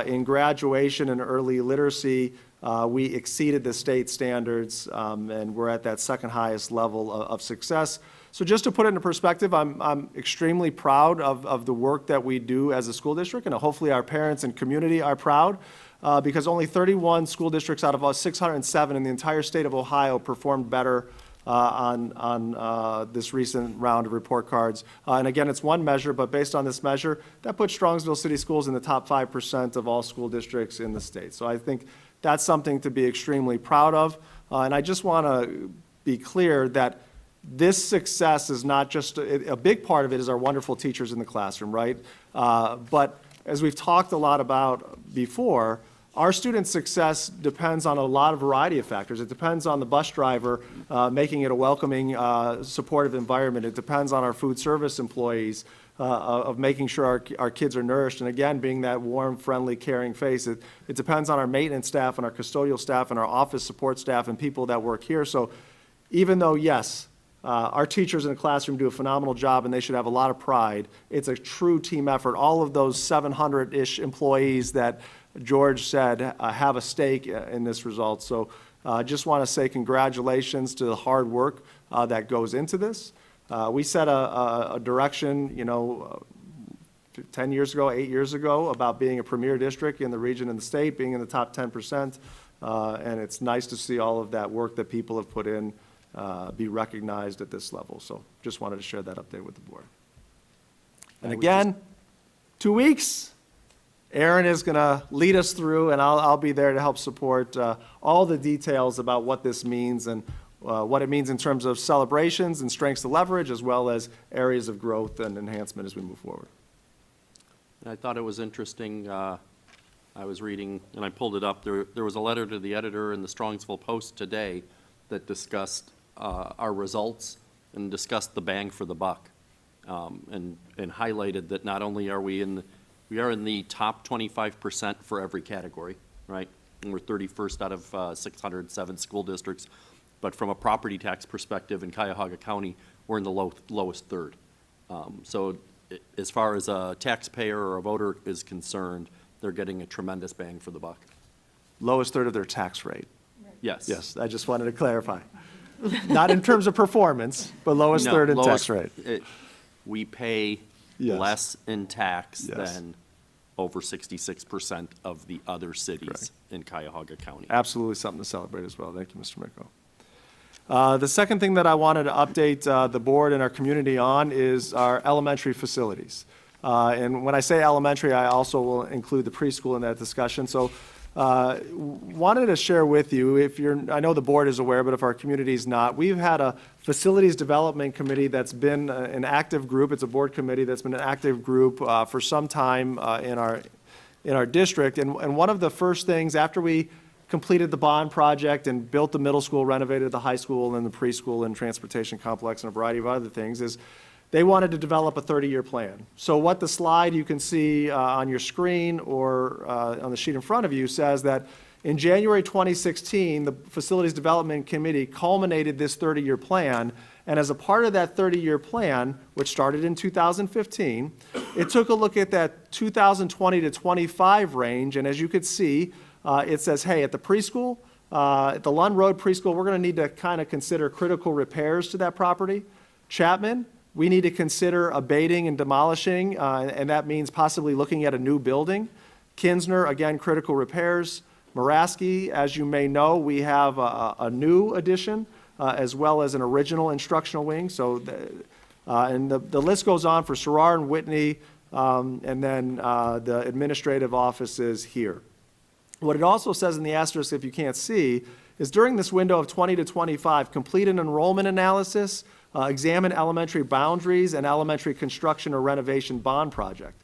In graduation and early literacy, we exceeded the state standards, and we're at that second highest level of success. So just to put it into perspective, I'm extremely proud of the work that we do as a school district, and hopefully our parents and community are proud, because only 31 school districts out of 607 in the entire state of Ohio performed better on this recent round of report cards. And again, it's one measure, but based on this measure, that puts Strongsville City Schools in the top 5% of all school districts in the state. So I think that's something to be extremely proud of. And I just want to be clear that this success is not just, a big part of it is our wonderful teachers in the classroom, right? But as we've talked a lot about before, our students' success depends on a lot of variety of factors. It depends on the bus driver making it a welcoming, supportive environment. It depends on our food service employees of making sure our kids are nourished, and again, being that warm, friendly, caring face. It depends on our maintenance staff and our custodial staff and our office support staff and people that work here. So even though, yes, our teachers in the classroom do a phenomenal job and they should have a lot of pride, it's a true team effort. All of those 700-ish employees that George said have a stake in this result. So I just want to say congratulations to the hard work that goes into this. We set a direction, 10 years ago, 8 years ago, about being a premier district in the region and the state, being in the top 10%. And it's nice to see all of that work that people have put in be recognized at this level. So just wanted to share that update with the board. And again, 2 weeks, Aaron is going to lead us through, and I'll be there to help support all the details about what this means and what it means in terms of celebrations and strengths to leverage, as well as areas of growth and enhancement as we move forward. And I thought it was interesting, I was reading, and I pulled it up, there was a letter to the editor in the Strongsville Post today that discussed our results and discussed the bang for the buck, and highlighted that not only are we in the top 25% for every category, right? And we're 31st out of 607 school districts. But from a property tax perspective in Cuyahoga County, we're in the lowest third. So as far as a taxpayer or a voter is concerned, they're getting a tremendous bang for the buck. Lowest third of their tax rate. Yes. Yes, I just wanted to clarify. Not in terms of performance, but lowest No, third in lowest- tax rate. We pay Yes. less in tax Yes. than over 66% of the other cities in Cuyahoga County. Absolutely something to celebrate as well. Thank you, Mr. Miko. The second thing that I wanted to update the board and our community on is our elementary facilities. And when I say elementary, I also will include the preschool in that discussion. So wanted to share with you, I know the board is aware, but if our community is not, we've had a facilities development committee that's been an active group. It's a board committee that's been an active group for some time in our district. And one of the first things after we completed the bond project and built the middle school, renovated the high school and the preschool and transportation complex and a variety of other things, is they wanted to develop a 30-year plan. So what the slide you can see on your screen or on the sheet in front of you says that in January 2016, the Facilities Development Committee culminated this 30-year plan, and as a part of that 30-year plan, which started in 2015, it took a look at that 2020 to 25 range, and as you could see, it says, hey, at the preschool, at the Lund Road Preschool, we're going to need to kind of consider critical repairs to that property. Chapman, we need to consider abating and demolishing, and that means possibly looking at a new building. Kinsner, again, critical repairs. Maraski, as you may know, we have a new addition as well as an original instructional wing. So, and the list goes on for Sarrar and Whitney, and then the administrative offices here. What it also says in the asterisk, if you can't see, is during this window of 20 to 25, complete an enrollment analysis, examine elementary boundaries and elementary construction or renovation bond project.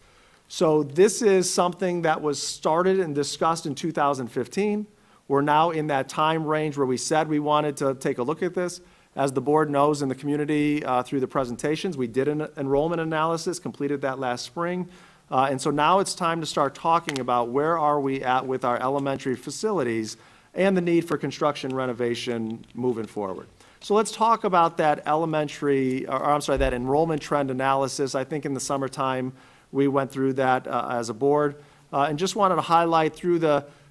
So this is something that was started and discussed in 2015. We're now in that time range where we said we wanted to take a look at this. As the board knows in the community through the presentations, we did an enrollment analysis, completed that last spring. And so now it's time to start talking about where are we at with our elementary facilities and the need for construction renovation moving forward. So let's talk about that that enrollment trend analysis. I think in the summertime, we went through that as a board. And just wanted to highlight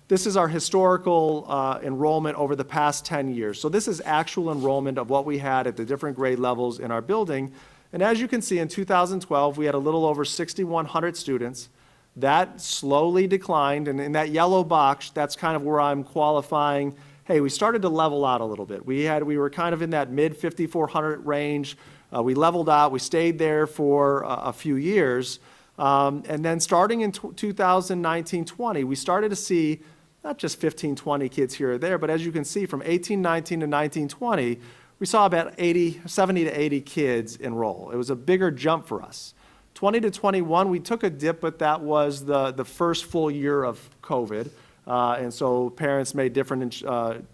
this is our historical enrollment over the past 10 years. So this is actual enrollment of what we had at the different grade levels in our building. And as you can see, in 2012, we had a little over 6,100 students. That slowly declined, and in that yellow box, that's kind of where I'm qualifying, hey, we started to level out a little bit. We were kind of in that mid 5,400 range. We leveled out, we stayed there for a few years. And then starting in 2019-20, we started to see not just 15, 20 kids here or there, but as you can see, from 18-19 to 19-20, we saw about 70 to 80 kids enroll. It was a bigger jump for us. 20 to 21, we took a dip, but that was the first full year of COVID. And so parents made different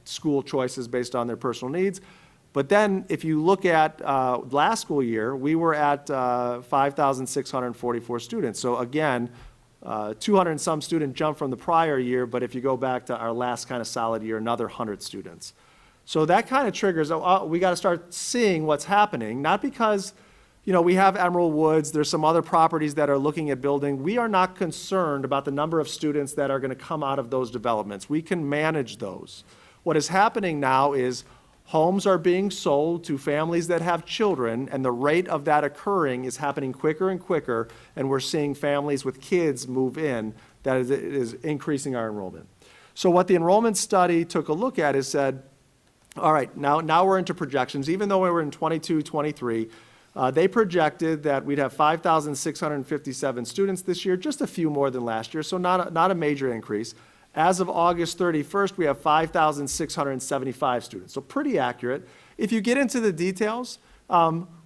school choices based on their personal needs. But then if you look at last school year, we were at 5,644 students. So again, 200 and some student jump from the prior year, but if you go back to our last kind of solid year, another 100 students. So that kind of triggers, we got to start seeing what's happening, not because, we have Emerald Woods, there's some other properties that are looking at building. We are not concerned about the number of students that are going to come out of those developments. We can manage those. What is happening now is homes are being sold to families that have children, and the rate of that occurring is happening quicker and quicker, and we're seeing families with kids move in. That is increasing our enrollment. So what the enrollment study took a look at is said, all right, now we're into projections. Even though we were in 22, 23, they projected that we'd have 5,657 students this year, just a few more than last year, so not a major increase. As of August 31st, we have 5,675 students, so pretty accurate. If you get into the details,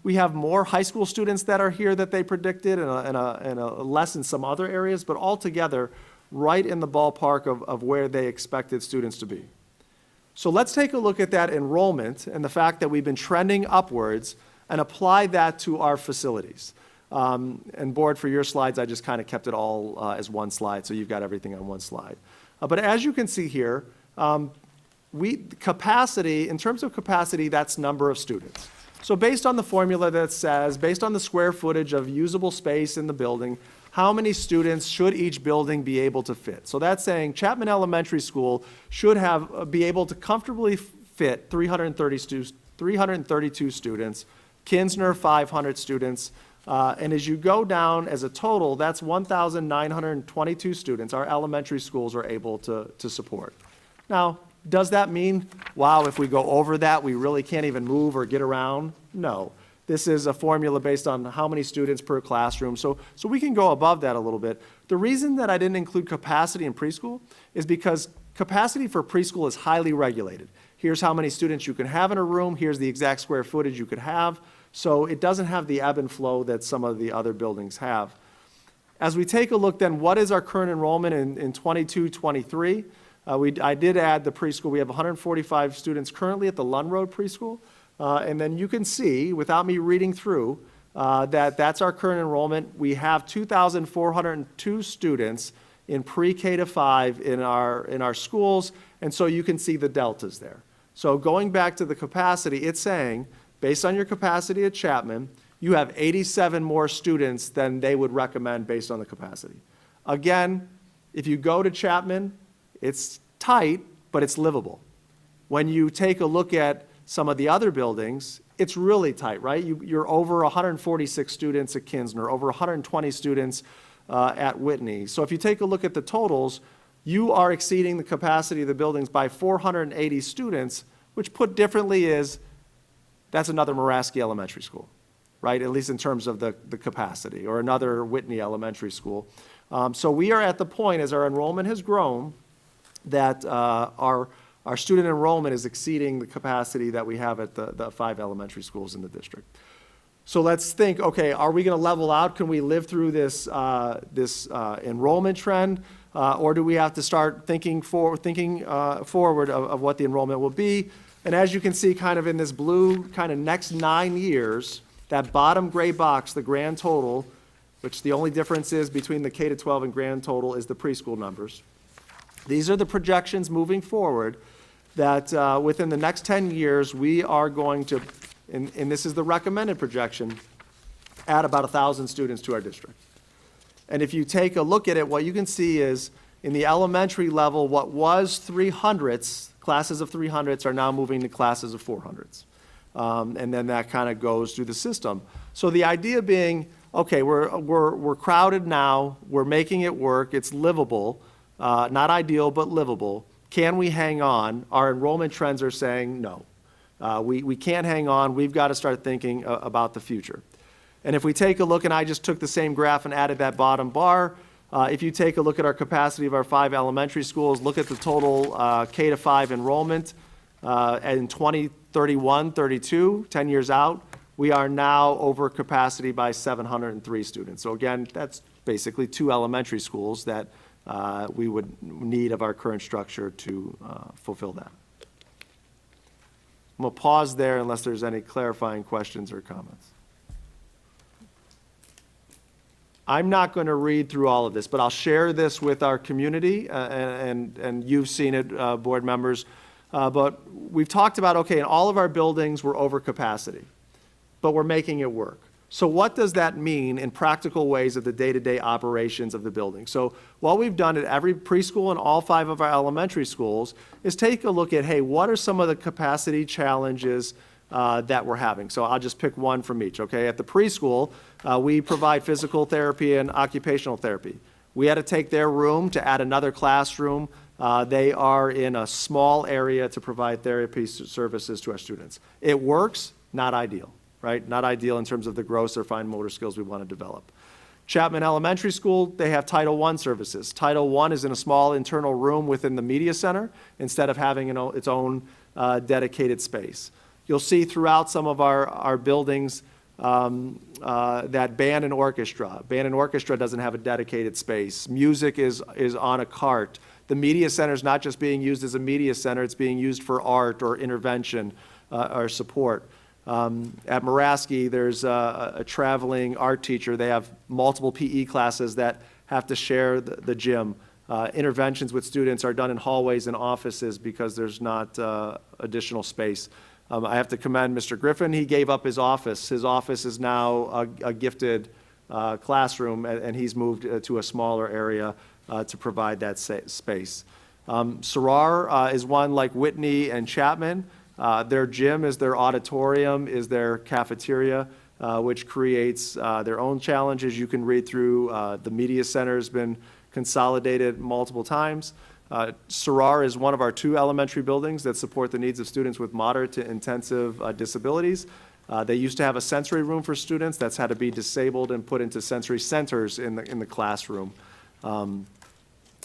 we have more high school students that are here that they predicted and less in some other areas, but altogether, right in the ballpark of where they expected students to be. So let's take a look at that enrollment and the fact that we've been trending upwards and apply that to our facilities. And board, for your slides, I just kind of kept it all as one slide, so you've got everything on one slide. But as you can see here, capacity, in terms of capacity, that's number of students. So based on the formula that says, based on the square footage of usable space in the building, how many students should each building be able to fit? So that's saying Chapman Elementary School should be able to comfortably fit 330 332 students. Kinsner, 500 students. And as you go down as a total, that's 1,922 students our elementary schools are able to support. Now, does that mean, wow, if we go over that, we really can't even move or get around? No. This is a formula based on how many students per classroom, so we can go above that a little bit. The reason that I didn't include capacity in preschool is because capacity for preschool is highly regulated. Here's how many students you can have in a room, here's the exact square footage you could have, so it doesn't have the ebb and flow that some of the other buildings have. As we take a look then, what is our current enrollment in 22-23? I did add the preschool. We have 145 students currently at the Lund Road Preschool. And then you can see, without me reading through, that's our current enrollment. We have 2,402 students in pre-K to 5 in our schools, and so you can see the deltas there. So going back to the capacity, it's saying, based on your capacity at Chapman, you have 87 more students than they would recommend based on the capacity. Again, if you go to Chapman, it's tight, but it's livable. When you take a look at some of the other buildings, it's really tight, right? You're over 146 students at Kinsner, over 120 students at Whitney. So if you take a look at the totals, you are exceeding the capacity of the buildings by 480 students, which put differently is, that's another Muraski Elementary School, right? At least in terms of the capacity, or another Whitney Elementary School. So we are at the point, as our enrollment has grown, that our student enrollment is exceeding the capacity that we have at the 5 elementary schools in the district. So let's think, okay, are we going to level out? Can we live through this enrollment trend? Or do we have to start thinking forward of what the enrollment will be? And as you can see, kind of in this blue, kind of next 9 years, that bottom gray box, the grand total, which the only difference is between the K to 12 and grand total is the preschool numbers. These are the projections moving forward that within the next 10 years, we are going to, and this is the recommended projection, add about 1,000 students to our district. And if you take a look at it, what you can see is in the elementary level, what was 300s, classes of 300s are now moving to classes of 400s. And then that kind of goes through the system. So the idea being, okay, we're crowded now, we're making it work, it's livable, not ideal, but livable. Can we hang on? Our enrollment trends are saying no. We can't hang on. We've got to start thinking about the future. And if we take a look, and I just took the same graph and added that bottom bar, if you take a look at our capacity of our 5 elementary schools, look at the total K to 5 enrollment, in 2031, 32, 10 years out, we are now over capacity by 703 students. So again, that's basically 2 elementary schools that we would need of our current structure to fulfill that. I'm going to pause there unless there's any clarifying questions or comments. I'm not going to read through all of this, but I'll share this with our community, and you've seen it, board members. But we've talked about, okay, in all of our buildings, we're over capacity, but we're making it work. So what does that mean in practical ways of the day-to-day operations of the building? So what we've done at every preschool and all 5 of our elementary schools is take a look at, hey, what are some of the capacity challenges that we're having? So I'll just pick one from each, okay? At the preschool, we provide physical therapy and occupational therapy. We had to take their room to add another classroom. They are in a small area to provide therapy services to our students. It works, not ideal. Right? Not ideal in terms of the gross or fine motor skills we want to develop. Chapman Elementary School, they have Title I services. Title I is in a small internal room within the media center instead of having its own dedicated space. You'll see throughout some of our buildings that band and orchestra. Band and orchestra doesn't have a dedicated space. Music is on a cart. The media center is not just being used as a media center, it's being used for art or intervention or support. At Muraski, there's a traveling art teacher. They have multiple PE classes that have to share the gym. Interventions with students are done in hallways and offices because there's not additional space. I have to commend Mr. Griffin. He gave up his office. His office is now a gifted classroom, and he's moved to a smaller area to provide that space. Sarar is one like Whitney and Chapman. Their gym is their auditorium, is their cafeteria, which creates their own challenges. You can read through, the media center has been consolidated multiple times. Sarar is one of our 2 elementary buildings that support the needs of students with moderate to intensive disabilities. They used to have a sensory room for students that's had to be disabled and put into sensory centers in the classroom.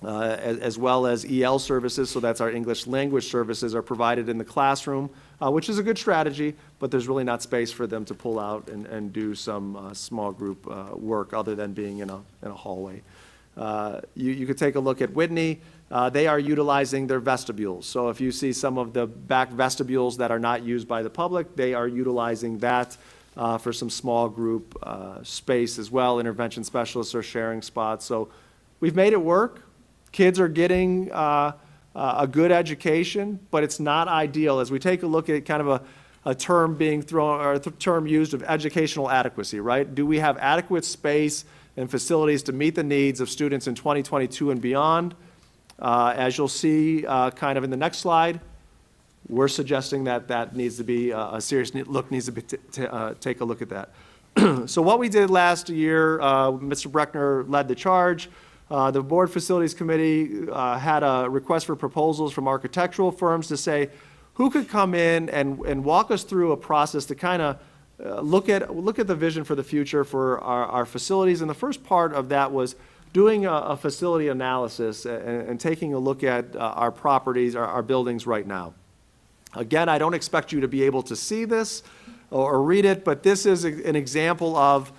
As well as EL services, so that's our English language services, are provided in the classroom, which is a good strategy, but there's really not space for them to pull out and do some small group work other than being in a hallway. You could take a look at Whitney. They are utilizing their vestibules. So if you see some of the back vestibules that are not used by the public, they are utilizing that for some small group space as well. Intervention specialists are sharing spots. So we've made it work. Kids are getting a good education, but it's not ideal. As we take a look at kind of a term being thrown, or a term used of educational adequacy, right? Do we have adequate space and facilities to meet the needs of students in 2022 and beyond? As you'll see kind of in the next slide, we're suggesting that needs to be a serious look, needs to be take a look at that. So what we did last year, Mr. Breckner led the charge. The Board Facilities Committee had a request for proposals from architectural firms to say who could come in and walk us through a process to kind of look at the vision for the future for our facilities. And the first part of that was doing a facility analysis and taking a look at our properties, our buildings right now. Again, I don't expect you to be able to see this or read it, but this is an example of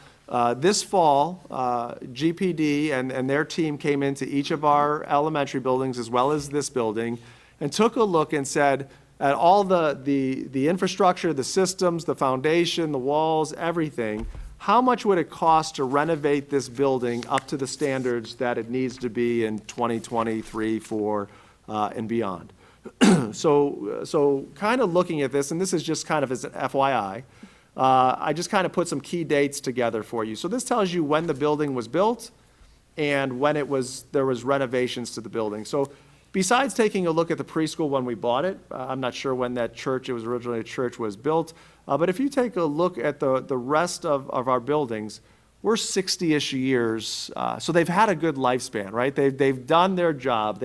this fall, GPD and their team came into each of our elementary buildings as well as this building and took a look and said at all the infrastructure, the systems, the foundation, the walls, everything, how much would it cost to renovate this building up to the standards that it needs to be in 2023, 4, and beyond? So kind of looking at this, and this is just kind of as an FYI, I just kind of put some key dates together for you. So this tells you when the building was built and when there was renovations to the building. So besides taking a look at the preschool when we bought it, I'm not sure when that church, it was originally a church, was built. But if you take a look at the rest of our buildings, we're 60-ish years. So they've had a good lifespan, right? They've done their job.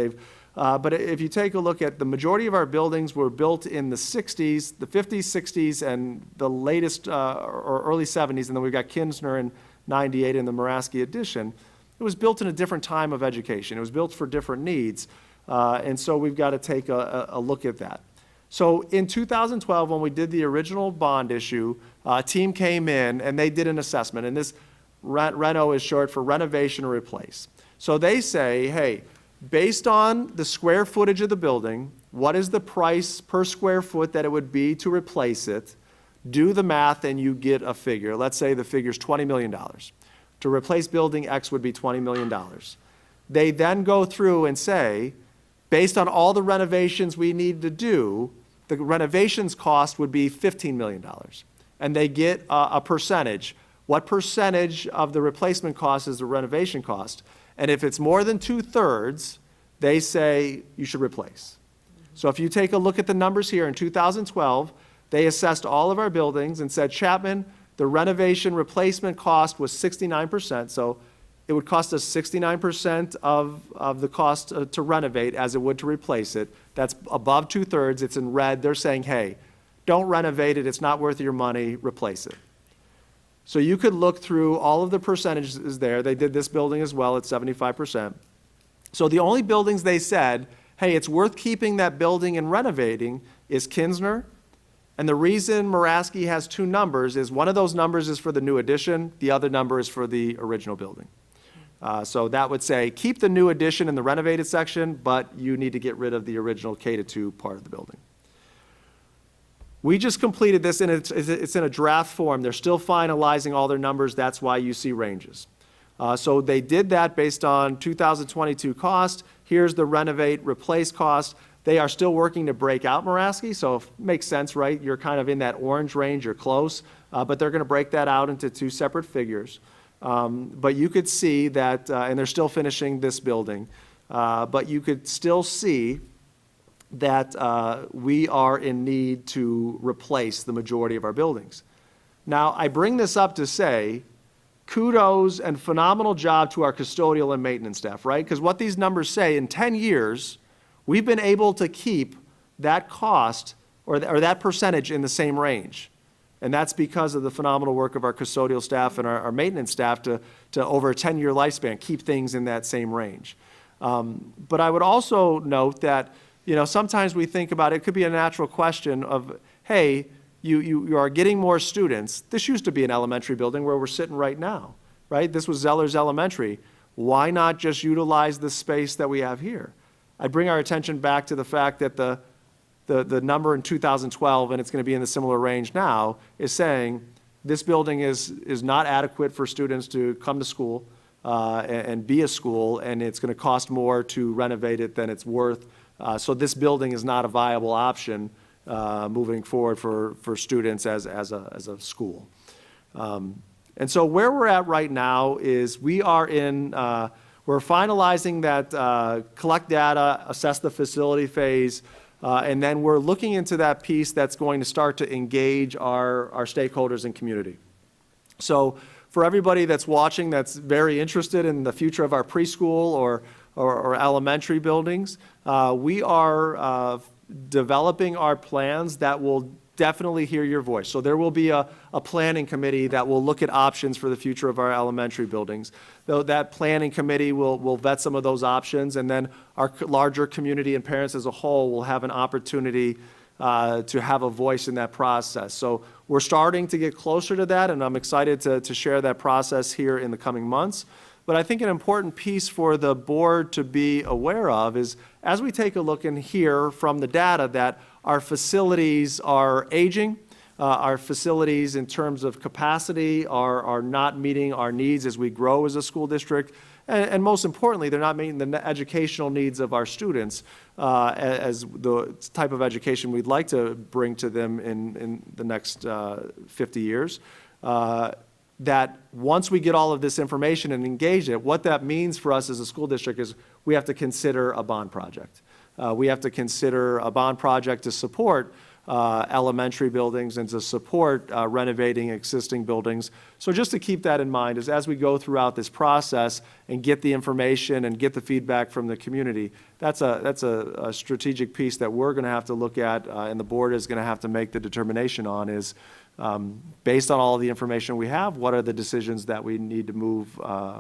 But if you take a look at the majority of our buildings were built in the 60s, the 50s, 60s, and the latest or early 70s, and then we've got Kinsner in 98 in the Muraski addition. It was built in a different time of education. It was built for different needs. And so we've got to take a look at that. So in 2012, when we did the original bond issue, a team came in and they did an assessment. And this reno is short for renovation or replace. So they say, hey, based on the square footage of the building, what is the price per square foot that it would be to replace it? Do the math and you get a figure. Let's say the figure's $20 million. To replace building X would be $20 million. They then go through and say, based on all the renovations we need to do, the renovations cost would be $15 million. And they get a percentage. What percentage of the replacement cost is the renovation cost? And if it's more than 2/3, they say you should replace. So if you take a look at the numbers here in 2012, they assessed all of our buildings and said, Chapman, the renovation replacement cost was 69%. So it would cost us 69% of the cost to renovate as it would to replace it. That's above 2/3. It's in red. They're saying, hey, don't renovate it. It's not worth your money. Replace it. So you could look through all of the percentages there. They did this building as well at 75%. So the only buildings they said, hey, it's worth keeping that building and renovating is Kinsner. And the reason Muraski has 2 numbers is one of those numbers is for the new addition. The other number is for the original building. So that would say keep the new addition in the renovated section, but you need to get rid of the original K-2 part of the building. We just completed this, and it's in a draft form. They're still finalizing all their numbers. That's why you see ranges. So they did that based on 2022 cost. Here's the renovate, replace cost. They are still working to break out Muraski, so it makes sense, right? You're kind of in that orange range, you're close, but they're going to break that out into 2 separate figures. But you could see that, and they're still finishing this building, but you could still see that we are in need to replace the majority of our buildings. Now, I bring this up to say, kudos and phenomenal job to our custodial and maintenance staff, right? Because what these numbers say, in 10 years, we've been able to keep that cost or that percentage in the same range. And that's because of the phenomenal work of our custodial staff and our maintenance staff to over a 10-year lifespan, keep things in that same range. But I would also note that, sometimes we think about it could be a natural question of, hey, you are getting more students. This used to be an elementary building where we're sitting right now, right? This was Zeller's Elementary. Why not just utilize the space that we have here? I bring our attention back to the fact that the number in 2012, and it's going to be in the similar range now, is saying this building is not adequate for students to come to school and be a school, and it's going to cost more to renovate it than it's worth. So this building is not a viable option moving forward for students as a school. And so where we're at right now is we're finalizing that collect data, assess the facility phase, and then we're looking into that piece that's going to start to engage our stakeholders and community. So for everybody that's watching that's very interested in the future of our preschool or elementary buildings, we are developing our plans that will definitely hear your voice. So there will be a planning committee that will look at options for the future of our elementary buildings. Though that planning committee will vet some of those options, and then our larger community and parents as a whole will have an opportunity to have a voice in that process. So we're starting to get closer to that, and I'm excited to share that process here in the coming months. But I think an important piece for the board to be aware of is, as we take a look and hear from the data that our facilities are aging, our facilities in terms of capacity are not meeting our needs as we grow as a school district, and most importantly, they're not meeting the educational needs of our students as the type of education we'd like to bring to them in the next 50 years. That once we get all of this information and engage it, what that means for us as a school district is we have to consider a bond project. We have to consider a bond project to support elementary buildings and to support renovating existing buildings. So just to keep that in mind is as we go throughout this process and get the information and get the feedback from the community, that's a strategic piece that we're going to have to look at and the board is going to have to make the determination on is, based on all of the information we have, what are the decisions that we need to move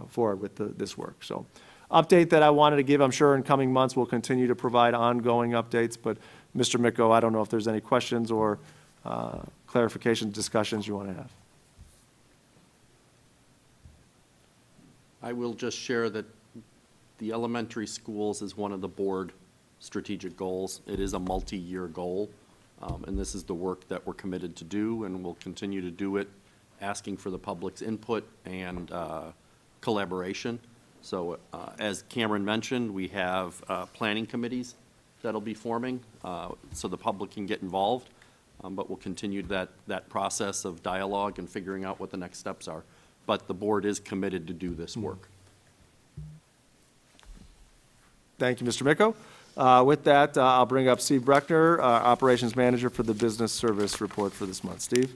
forward with this work. So update that I wanted to give. I'm sure in coming months we'll continue to provide ongoing updates, but Mr. Micko, I don't know if there's any questions or clarification discussions you want to have. I will just share that the elementary schools is one of the board strategic goals. It is a multi-year goal. And this is the work that we're committed to do, and we'll continue to do it, asking for the public's input and collaboration. So as Cameron mentioned, we have planning committees that'll be forming so the public can get involved, but we'll continue that process of dialogue and figuring out what the next steps are. But the board is committed to do this work. Thank you, Mr. Micko. With that, I'll bring up Steve Breckner, Operations Manager for the Business Service Report for this month. Steve?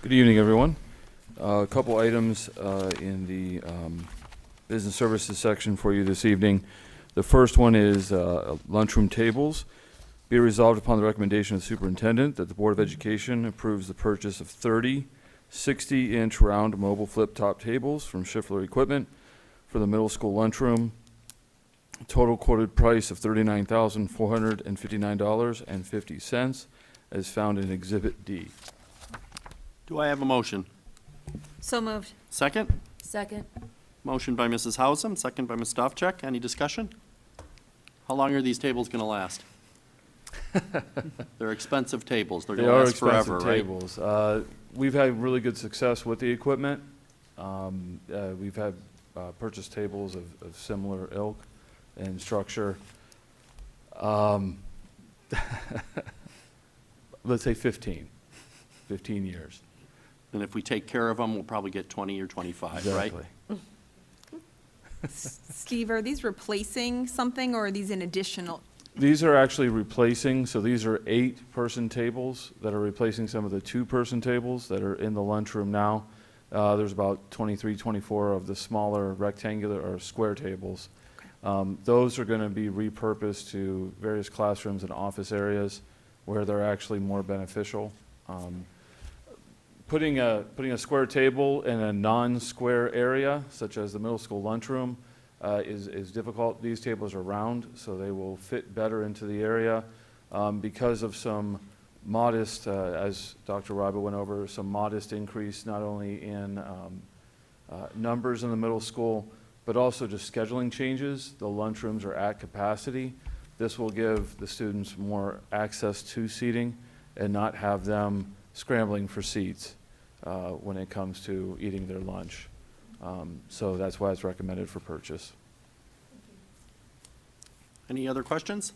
Good evening, everyone. A couple items in the Business Services section for you this evening. The first one is lunchroom tables. Be it resolved upon the recommendation of the Superintendent that the Board of Education approves the purchase of 30 60-inch round mobile flip-top tables from Schiffler Equipment for the middle school lunchroom. Total quoted price of $39,459.50 as found in Exhibit D. Do I have a motion? So moved. Second? Second. Motion by Mrs. Hausum, second by Ms. Stavcek. Any discussion? How long are these tables going to last? They're expensive tables. They're going to last forever, right? They are expensive tables. We've had really good success with the equipment. We've had purchased tables of similar ilk and structure. Let's say 15 years. And if we take care of them, we'll probably get 20 or 25, right? Exactly. Steve, are these replacing something or are these in additional? These are actually replacing, so these are 8-person tables that are replacing some of the 2-person tables that are in the lunchroom now. There's about 23, 24 of the smaller rectangular or square tables. Those are going to be repurposed to various classrooms and office areas where they're actually more beneficial. Putting a square table in a non-square area, such as the middle school lunchroom, is difficult. These tables are round, so they will fit better into the area because of some modest, as Dr. Ryba went over, some modest increase not only in numbers in the middle school, but also just scheduling changes. The lunchrooms are at capacity. This will give the students more access to seating and not have them scrambling for seats when it comes to eating their lunch. So that's why it's recommended for purchase. Any other questions?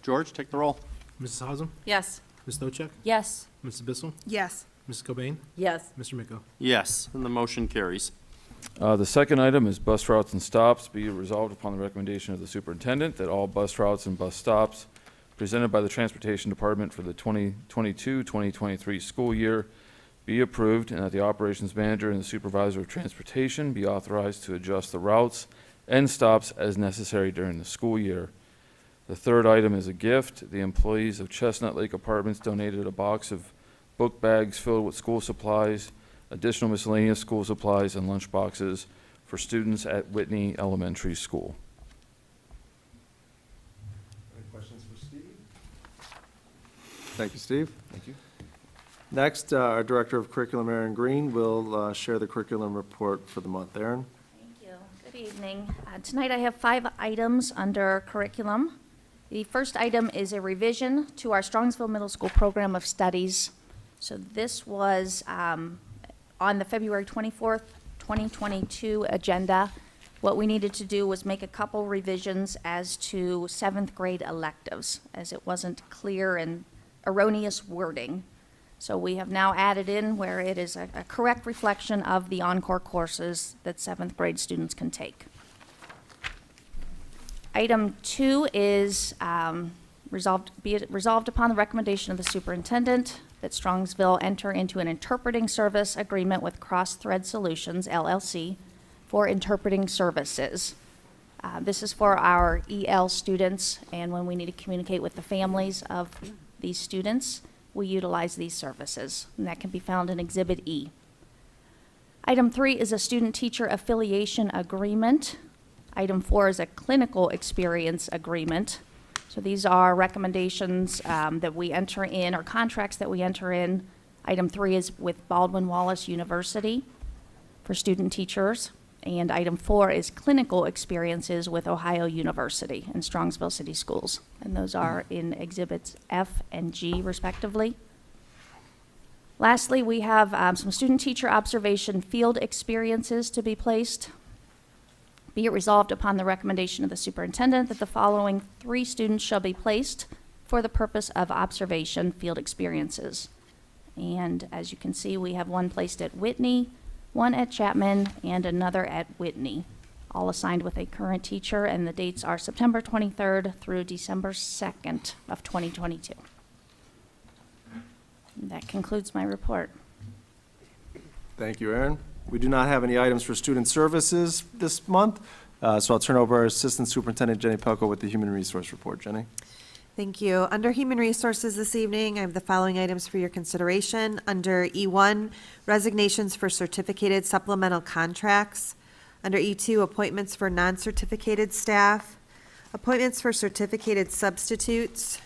George, take the roll. Mrs. Hausum, Yes. Ms. Stochek, Yes. Mrs. Bissell, Yes. Mrs. Cobain, Yes. Mr. Miko. Yes, and the motion carries. The second item is bus routes and stops. Be it resolved upon the recommendation of the superintendent that all bus routes and bus stops presented by the Transportation Department for the 2022-2023 school year be approved, and that the operations manager and the supervisor of transportation be authorized to adjust the routes and stops as necessary during the school year. The third item is a gift. The employees of Chestnut Lake Apartments donated a box of book bags filled with school supplies, additional miscellaneous school supplies, and lunch boxes for students at Whitney Elementary School. Any questions for Steve? Thank you, Steve. Thank you. Next, our Director of Curriculum, Erin Green, will share the curriculum report for the month. Erin? Thank you. Good evening. Tonight I have 5 items under curriculum. The first item is a revision to our Strongsville Middle School Program of Studies. So this was on the February 24th, 2022 agenda. What we needed to do was make a couple revisions as to 7th grade electives, as it wasn't clear and erroneous wording. So we have now added in where it is a correct reflection of the encore courses that 7th grade students can take. Item 2 is be it resolved upon the recommendation of the superintendent that Strongsville enter into an interpreting service agreement with Cross Thread Solutions, LLC, for interpreting services. This is for our EL students, and when we need to communicate with the families of these students, we utilize these services, and that can be found in Exhibit E. Item 3 is a student-teacher affiliation agreement. Item 4 is a clinical experience agreement. So these are recommendations that we enter in, or contracts that we enter in. Item 3 is with Baldwin Wallace University for student teachers. And item 4 is clinical experiences with Ohio University and Strongsville City Schools. And those are in Exhibits F and G respectively. Lastly, we have some student-teacher observation field experiences to be placed. Be it resolved upon the recommendation of the superintendent that the following 3 students shall be placed for the purpose of observation field experiences. And as you can see, we have one placed at Whitney, one at Chapman, and another at Whitney, all assigned with a current teacher, and the dates are September 23rd through December 2nd of 2022. And that concludes my report. Thank you, Erin. We do not have any items for student services this month, so I'll turn over our Assistant Superintendent Jenny Pelko with the Human Resource Report. Jenny? Thank you. Under Human Resources this evening, I have the following items for your consideration. Under E1, resignations for certificated supplemental contracts. Under E2, appointments for non-certificated staff. Appointments for certificated substitutes.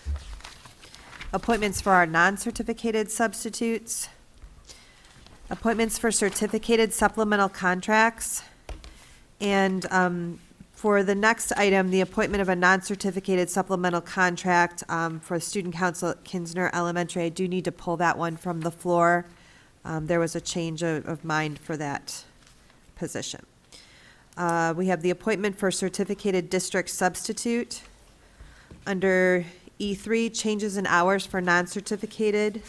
Appointments for our non-certificated substitutes. Appointments for certificated supplemental contracts. And for the next item, the appointment of a non-certificated supplemental contract for Student Council at Kinsner Elementary. I do need to pull that one from the floor. There was a change of mind for that position. We have the appointment for certificated district substitute. Under E3, changes in hours for non-certificated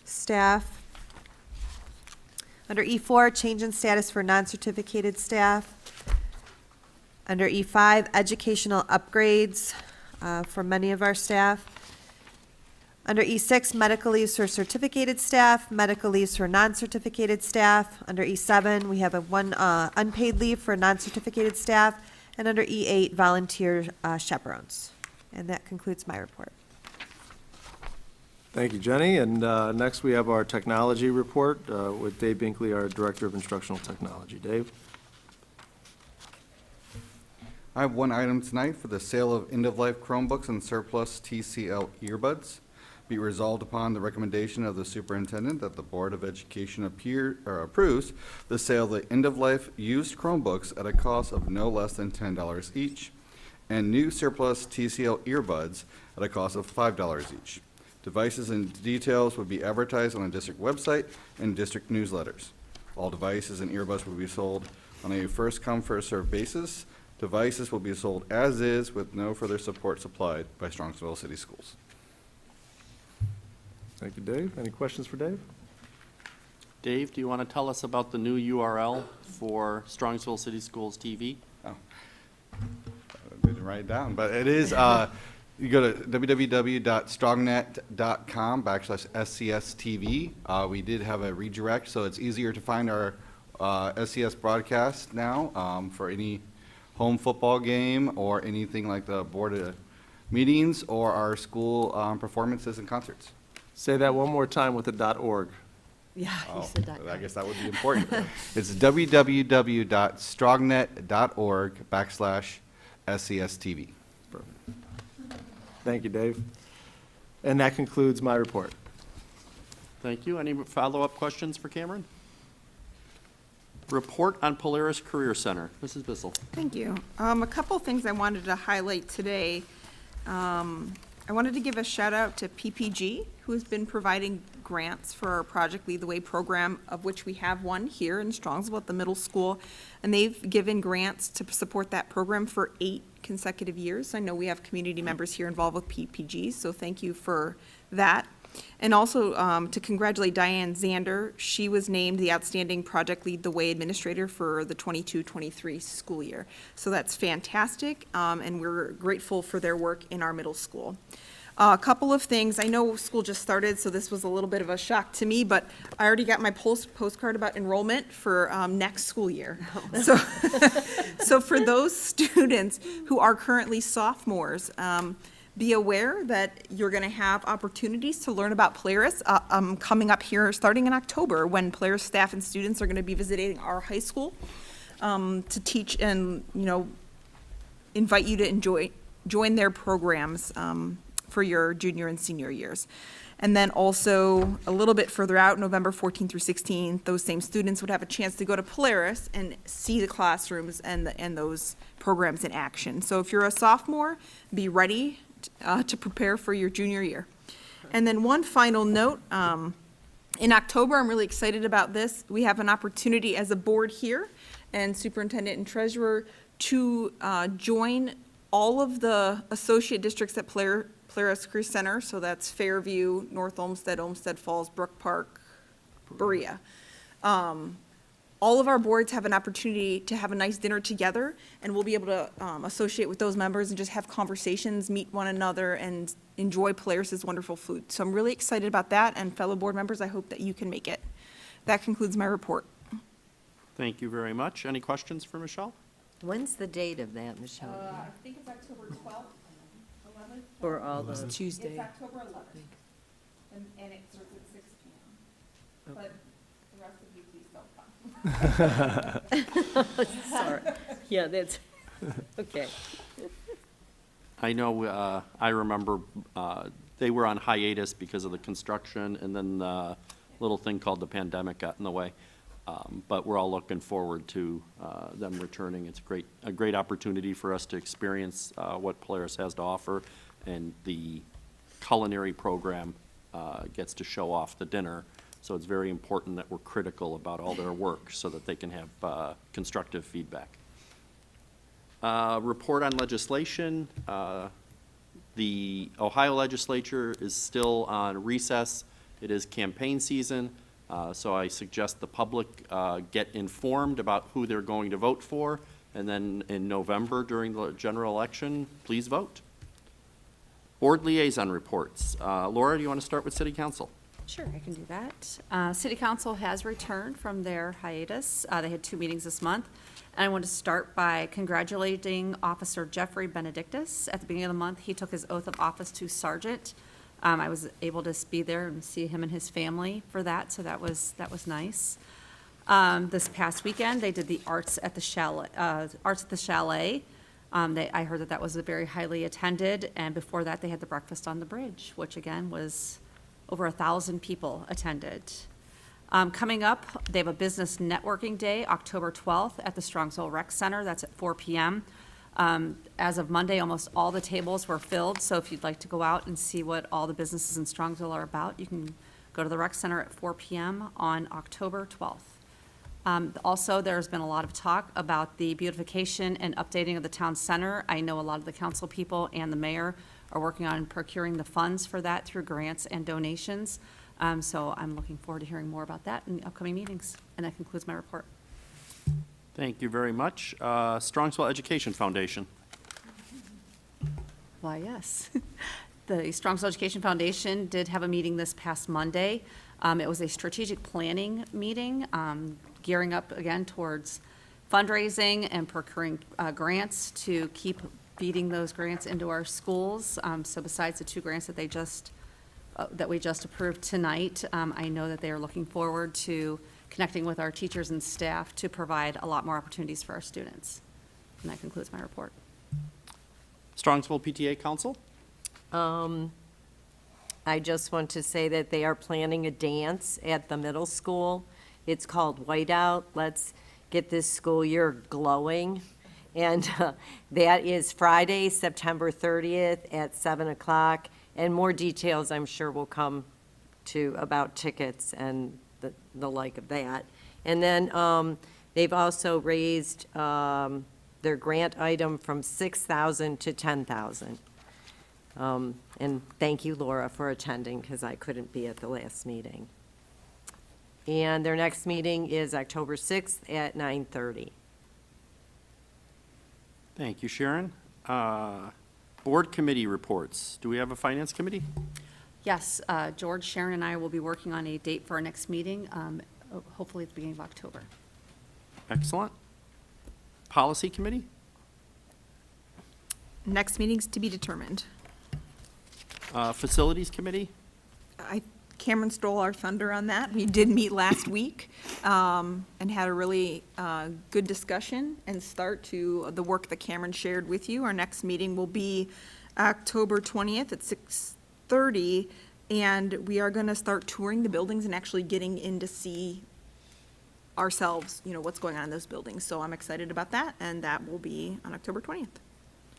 staff. Under E4, change in status for non-certificated staff. Under E5, educational upgrades for many of our staff. Under E6, medical leaves for certificated staff, medical leaves for non-certificated staff. Under E7, we have one unpaid leave for non-certificated staff. And under E8, volunteer chaperones. And that concludes my report. Thank you, Jenny. And next, we have our technology report with Dave Binkley, our Director of Instructional Technology. Dave? I have one item tonight for the sale of end-of-life Chromebooks and surplus TCL earbuds. Be resolved upon the recommendation of the superintendent that the Board of Education approves the sale of the end-of-life used Chromebooks at a cost of no less than $10 each, and new surplus TCL earbuds at a cost of $5 each. Devices and details would be advertised on the district website and district newsletters. All devices and earbuds will be sold on a first-come, first-served basis. Devices will be sold as is with no further support supplied by Strongsville City Schools. Thank you, Dave. Any questions for Dave? Dave, do you want to tell us about the new URL for Strongsville City Schools TV? Oh, I didn't write it down, but it is, you go to www.strongnet.com/SCSTV. We did have a redirect, so it's easier to find our SCS broadcast now for any home football game or anything like the board meetings or our school performances and concerts. Say that one more time with the .org. Yeah, Oh, you said that. I guess that would be important. It's www.strongnet.org/SCSTV. Thank you, Dave. And that concludes my report. Thank you. Any follow-up questions for Cameron? Report on Polaris Career Center. Mrs. Bissell. Thank you. A couple things I wanted to highlight today. I wanted to give a shout out to PPG, who has been providing grants for our Project Lead the Way program, of which we have one here in Strongsville at the middle school. And they've given grants to support that program for 8 consecutive years. I know we have community members here involved with PPG, so thank you for that. And also to congratulate Diane Zander. She was named the Outstanding Project Lead the Way Administrator for the 22-23 school year. So that's fantastic, and we're grateful for their work in our middle school. A couple of things. I know school just started, so this was a little bit of a shock to me, but I already got my postcard about enrollment for next school year. So, so for those students who are currently sophomores, be aware that you're going to have opportunities to learn about Polaris coming up here starting in October, when Polaris staff and students are going to be visiting our high school to teach and, invite you to join their programs for your junior and senior years. And then also, a little bit further out, November 14th through 16th, those same students would have a chance to go to Polaris and see the classrooms and those programs in action. So if you're a sophomore, be ready to prepare for your junior year. And then one final note, in October, I'm really excited about this. We have an opportunity as a board here and superintendent and treasurer to join all of the associate districts at Polaris Career Center. So that's Fairview, North Olmsted, Olmsted Falls, Brook Park, Berea. All of our boards have an opportunity to have a nice dinner together, and we'll be able to associate with those members and just have conversations, meet one another, and enjoy Polaris's wonderful food. So I'm really excited about that, and fellow board members, I hope that you can make it. That concludes my report. Thank you very much. Any questions for Michelle? When's the date of that, Michelle? I think it's October 12th, 11th. For all those? Tuesday. It's October 11th, and it starts at 6 p.m. But the rest of you, please don't come. Sorry. Yeah, that's, okay. I know, I remember they were on hiatus because of the construction, and then the little thing called the pandemic got in the way. But we're all looking forward to them returning. It's a great opportunity for us to experience what Polaris has to offer, and the culinary program gets to show off the dinner. So it's very important that we're critical about all their work so that they can have constructive feedback. Report on legislation. The Ohio legislature is still on recess. It is campaign season. So I suggest the public get informed about who they're going to vote for, And then in November, during the general election, please vote. Board liaison reports. Laura, do you want to start with City Council? Sure, I can do that. City Council has returned from their hiatus. They had 2 meetings this month. And I want to start by congratulating Officer Jeffrey Benedictus. At the beginning of the month, he took his oath of office to sergeant. I was able to be there and see him and his family for that, so that was nice. This past weekend, they did the Arts at the Chalet. I heard that was very highly attended, and before that, they had the Breakfast on the Bridge, which again was over 1,000 people attended. Coming up, they have a business networking day, October 12th, at the Strongsville Rec Center. That's at 4 p.m. As of Monday, almost all the tables were filled, so if you'd like to go out and see what all the businesses in Strongsville are about, you can go to the Rec Center at 4 p.m. on October 12th. Also, there's been a lot of talk about the beautification and updating of the town center. I know a lot of the council people and the mayor are working on procuring the funds for that through grants and donations. So I'm looking forward to hearing more about that in the upcoming meetings. And that concludes my report. Thank you very much. Strongsville Education Foundation. Why, yes. The Strongsville Education Foundation did have a meeting this past Monday. It was a strategic planning meeting, gearing up again towards fundraising and procuring grants to keep feeding those grants into our schools. So besides the 2 grants that we just approved tonight, I know that they are looking forward to connecting with our teachers and staff to provide a lot more opportunities for our students. And that concludes my report. Strongsville PTA Council. I just want to say that they are planning a dance at the middle school. It's called Whiteout. Let's get this school year glowing. And that is Friday, September 30th at 7 o'clock. And more details, I'm sure, will come to about tickets and the like of that. And then they've also raised their grant item from $6,000 to $10,000. And thank you, Laura, for attending, because I couldn't be at the last meeting. And their next meeting is October 6th at 9:30. Thank you, Sharon. Board committee reports. Do we have a finance committee? Yes, George, Sharon, and I will be working on a date for our next meeting, hopefully at the beginning of October. Excellent. Policy committee? Next meeting's to be determined. Facilities committee? Cameron stole our thunder on that. We did meet last week and had a really good discussion and start to the work that Cameron shared with you. Our next meeting will be October 20th at 6:30, and we are going to start touring the buildings and actually getting in to see ourselves, what's going on in those buildings. So I'm excited about that, and that will be on October 20th.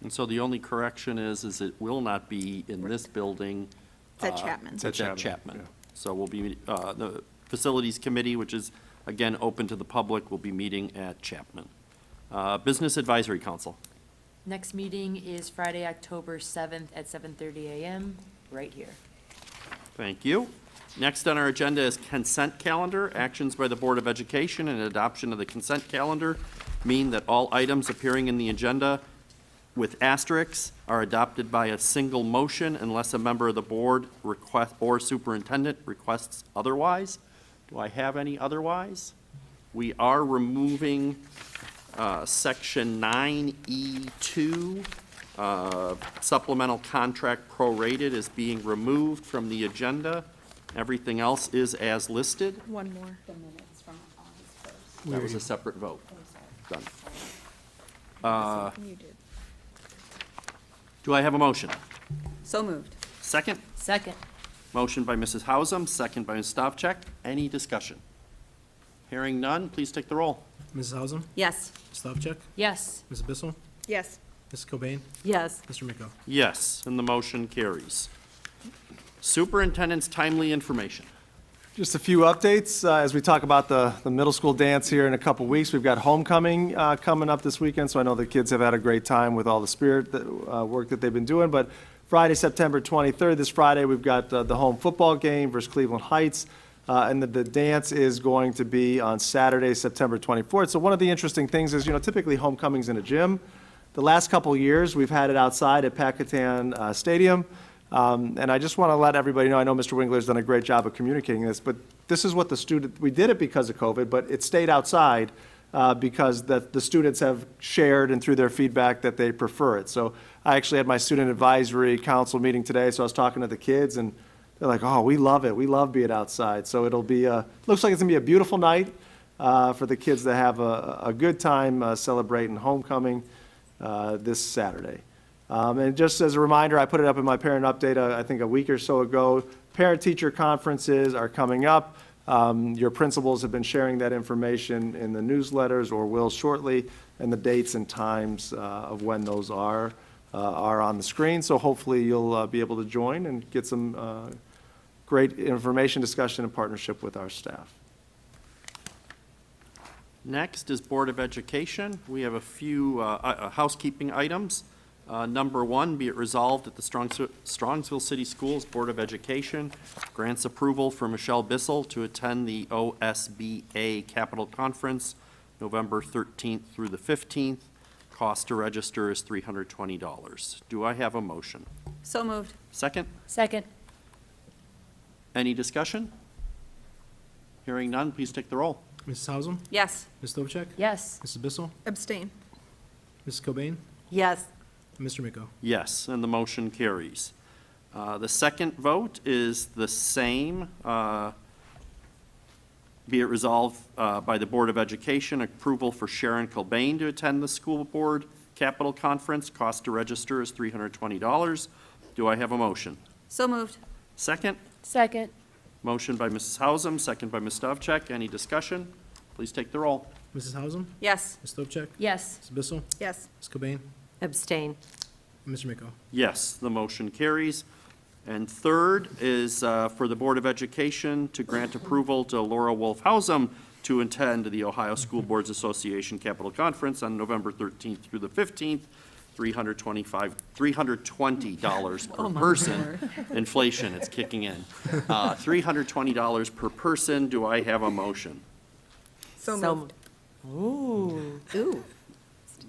And so the only correction is it will not be in this building. It's at Chapman. It's at Chapman. So we'll be, the Facilities Committee, which is, again, open to the public, will be meeting at Chapman. Business Advisory Council. Next meeting is Friday, October 7th at 7:30 a.m., right here. Thank you. Next on our agenda is consent calendar. Actions by the Board of Education and adoption of the consent calendar mean that all items appearing in the agenda with asterisks are adopted by a single motion unless a member of the board or superintendent requests otherwise. Do I have any otherwise? We are removing section 9E2, supplemental contract prorated is being removed from the agenda. Everything else is as listed. One more. The minutes from August 1st. That was a separate vote. Done. You did. Do I have a motion? So moved. Second? Second. Motion by Mrs. Hausum, second by Ms. Stavcek. Any discussion? Hearing none, please take the roll. Mrs. Hausum, Yes. Stavcek, Yes. Mrs. Bissell, Yes. Mrs. Cobain, Yes. Mr. Miko. Yes, and the motion carries. Superintendent's timely information. Just a few updates as we talk about the middle school dance here in a couple weeks. We've got homecoming coming up this weekend, so I know the kids have had a great time with all the spirit work that they've been doing. But Friday, September 23rd, this Friday, we've got the home football game versus Cleveland Heights. and the dance is going to be on Saturday, September 24th. So one of the interesting things is, typically homecoming's in a gym. The last couple years, we've had it outside at Packatan Stadium. And I just want to let everybody know, I know Mr. Winkler's done a great job of communicating this, but this is what we did it because of COVID, but it stayed outside because the students have shared and through their feedback that they prefer it. So I actually had my student advisory council meeting today, so I was talking to the kids, and they're like, oh, we love it. We love being outside. So it'll be, looks like it's going to be a beautiful night for the kids to have a good time celebrating homecoming this Saturday. And just as a reminder, I put it up in my parent update, I think a week or so ago. Parent-teacher conferences are coming up. Your principals have been sharing that information in the newsletters or will shortly, and the dates and times of when those are on the screen. So hopefully you'll be able to join and get some great information, discussion, and partnership with our staff. Next is Board of Education. We have a few housekeeping items. Number one, be it resolved that the Strongsville City Schools Board of Education grants approval for Michelle Bissell to attend the OSBA Capital Conference November 13th through the 15th. Cost to register is $320. Do I have a motion? So moved. Second? Second. Any discussion? Hearing none, please take the roll. Mrs. Hausum, Yes. Ms. Stovcek, Yes. Mrs. Bissell, Abstain. Mrs. Cobain, Yes. and Mr. Miko. Yes, and the motion carries. The second vote is the same. Be it resolved by the Board of Education, approval for Sharon Kilbane to attend the school board capital conference. Cost to register is $320. Do I have a motion? So moved. Second? Second. Motion by Mrs. Hausum, second by Ms. Stavcek. Any discussion? Please take the roll. Mrs. Hausum, Yes. Ms. Stovcek, Yes. Mrs. Bissell, Yes. Ms. Cobain, Abstain. and Mr. Miko. Yes, the motion carries. And third is for the Board of Education to grant approval to Laura Wolf-Hausum to attend the Ohio School Boards Association Capital Conference on November 13th through the 15th, $320 per person. Inflation, it's kicking in. $320 per person. Do I have a motion? So moved. Ooh. Ooh.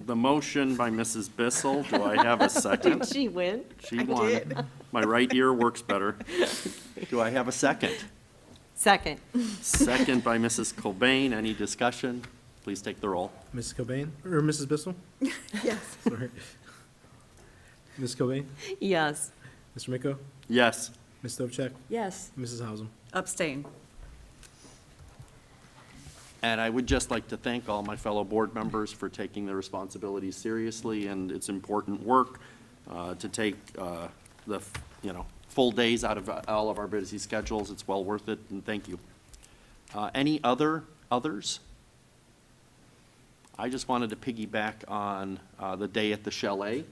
The motion by Mrs. Bissell. Do I have a second? Did she win? She won. My right ear works better. Do I have a second? Second. Second by Mrs. Cobain. Any discussion? Please take the roll. Mrs. Cobain, or Mrs. Bissell? Yes. Sorry. Ms. Cobain, Yes. Mr. Miko, Yes. Ms. Stovcek, Yes. Mrs. Hausum. Abstain. And I would just like to thank all my fellow board members for taking their responsibilities seriously, and it's important work to take the full days out of all of our busy schedules. It's well worth it, and thank you. Any others? I just wanted to piggyback on the day at the Chalet.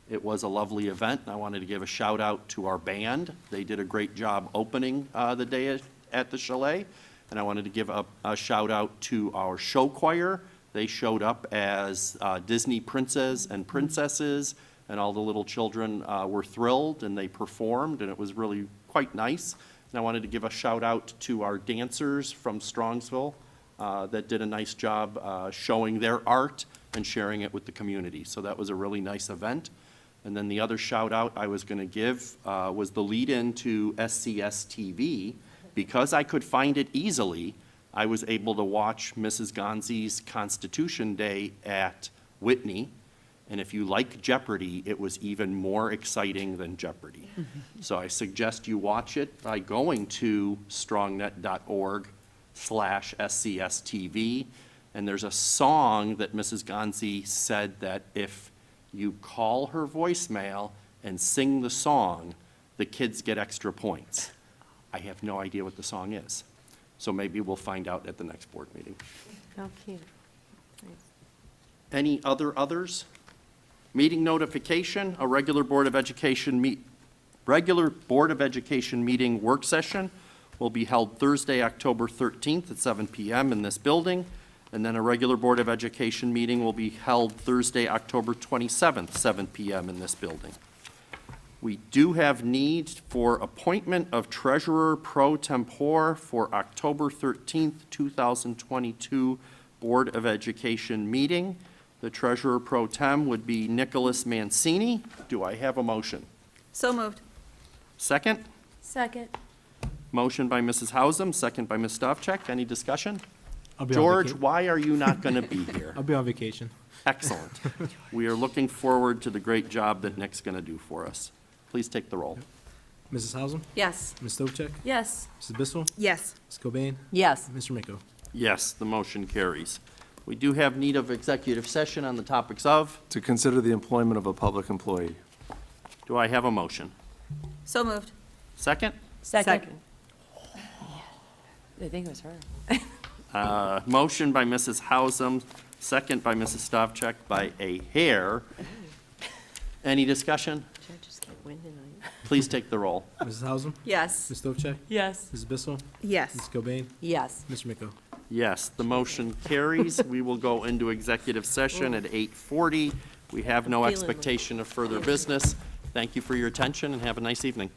It was a lovely event, and I wanted to give a shout out to our band. They did a great job opening the day at the Chalet. And I wanted to give a shout out to our show choir. They showed up as Disney princes and princesses, and all the little children were thrilled, and they performed, and it was really quite nice. And I wanted to give a shout out to our dancers from Strongsville that did a nice job showing their art and sharing it with the community. So that was a really nice event. And then the other shout out I was going to give was the lead-in to SCS TV. Because I could find it easily, I was able to watch Mrs. Gonzi's Constitution Day at Whitney. And if you like Jeopardy, it was even more exciting than Jeopardy. So I suggest you watch it by going to strongnet.org/SCSTV. And there's a song that Mrs. Gonzi said that if you call her voicemail and sing the song, the kids get extra points. I have no idea what the song is. So maybe we'll find out at the next board meeting. How cute. Any others? Meeting notification, a regular Board of Education meeting work session will be held Thursday, October 13th at 7 p.m. in this building. And then a regular Board of Education meeting will be held Thursday, October 27th, 7 p.m. in this building. We do have need for appointment of treasurer pro tempore for October 13th, 2022 Board of Education meeting. The treasurer pro tem would be Nicholas Mancini. Do I have a motion? So moved. Second? Second. Motion by Mrs. Hausum, second by Ms. Stavcek. Any discussion? I'll be on George, vaca- why are you not going to be here? I'll be on vacation. Excellent. We are looking forward to the great job that Nick's going to do for us. Please take the roll. Mrs. Hausum, Yes. Ms. Stovcek, Yes. Mrs. Bissell, Yes. Ms. Cobain, Yes. Mr. Miko. Yes, the motion carries. We do have need of executive session on the topics of. To consider the employment of a public employee. Do I have a motion? So moved. Second? Second. I think it was her. Motion by Mrs. Hausum, second by Mrs. Stavcek by a hair. Any discussion? Judges can't win tonight. Please take the roll. Mrs. Hausum, Yes. Ms. Stovcek, Yes. Mrs. Bissell, Yes. Ms. Cobain, Yes. Mr. Miko. Yes, the motion carries. We will go into executive session at 8:40. We have no Feeling like- expectation of further business. Thank you for your attention and have a nice evening.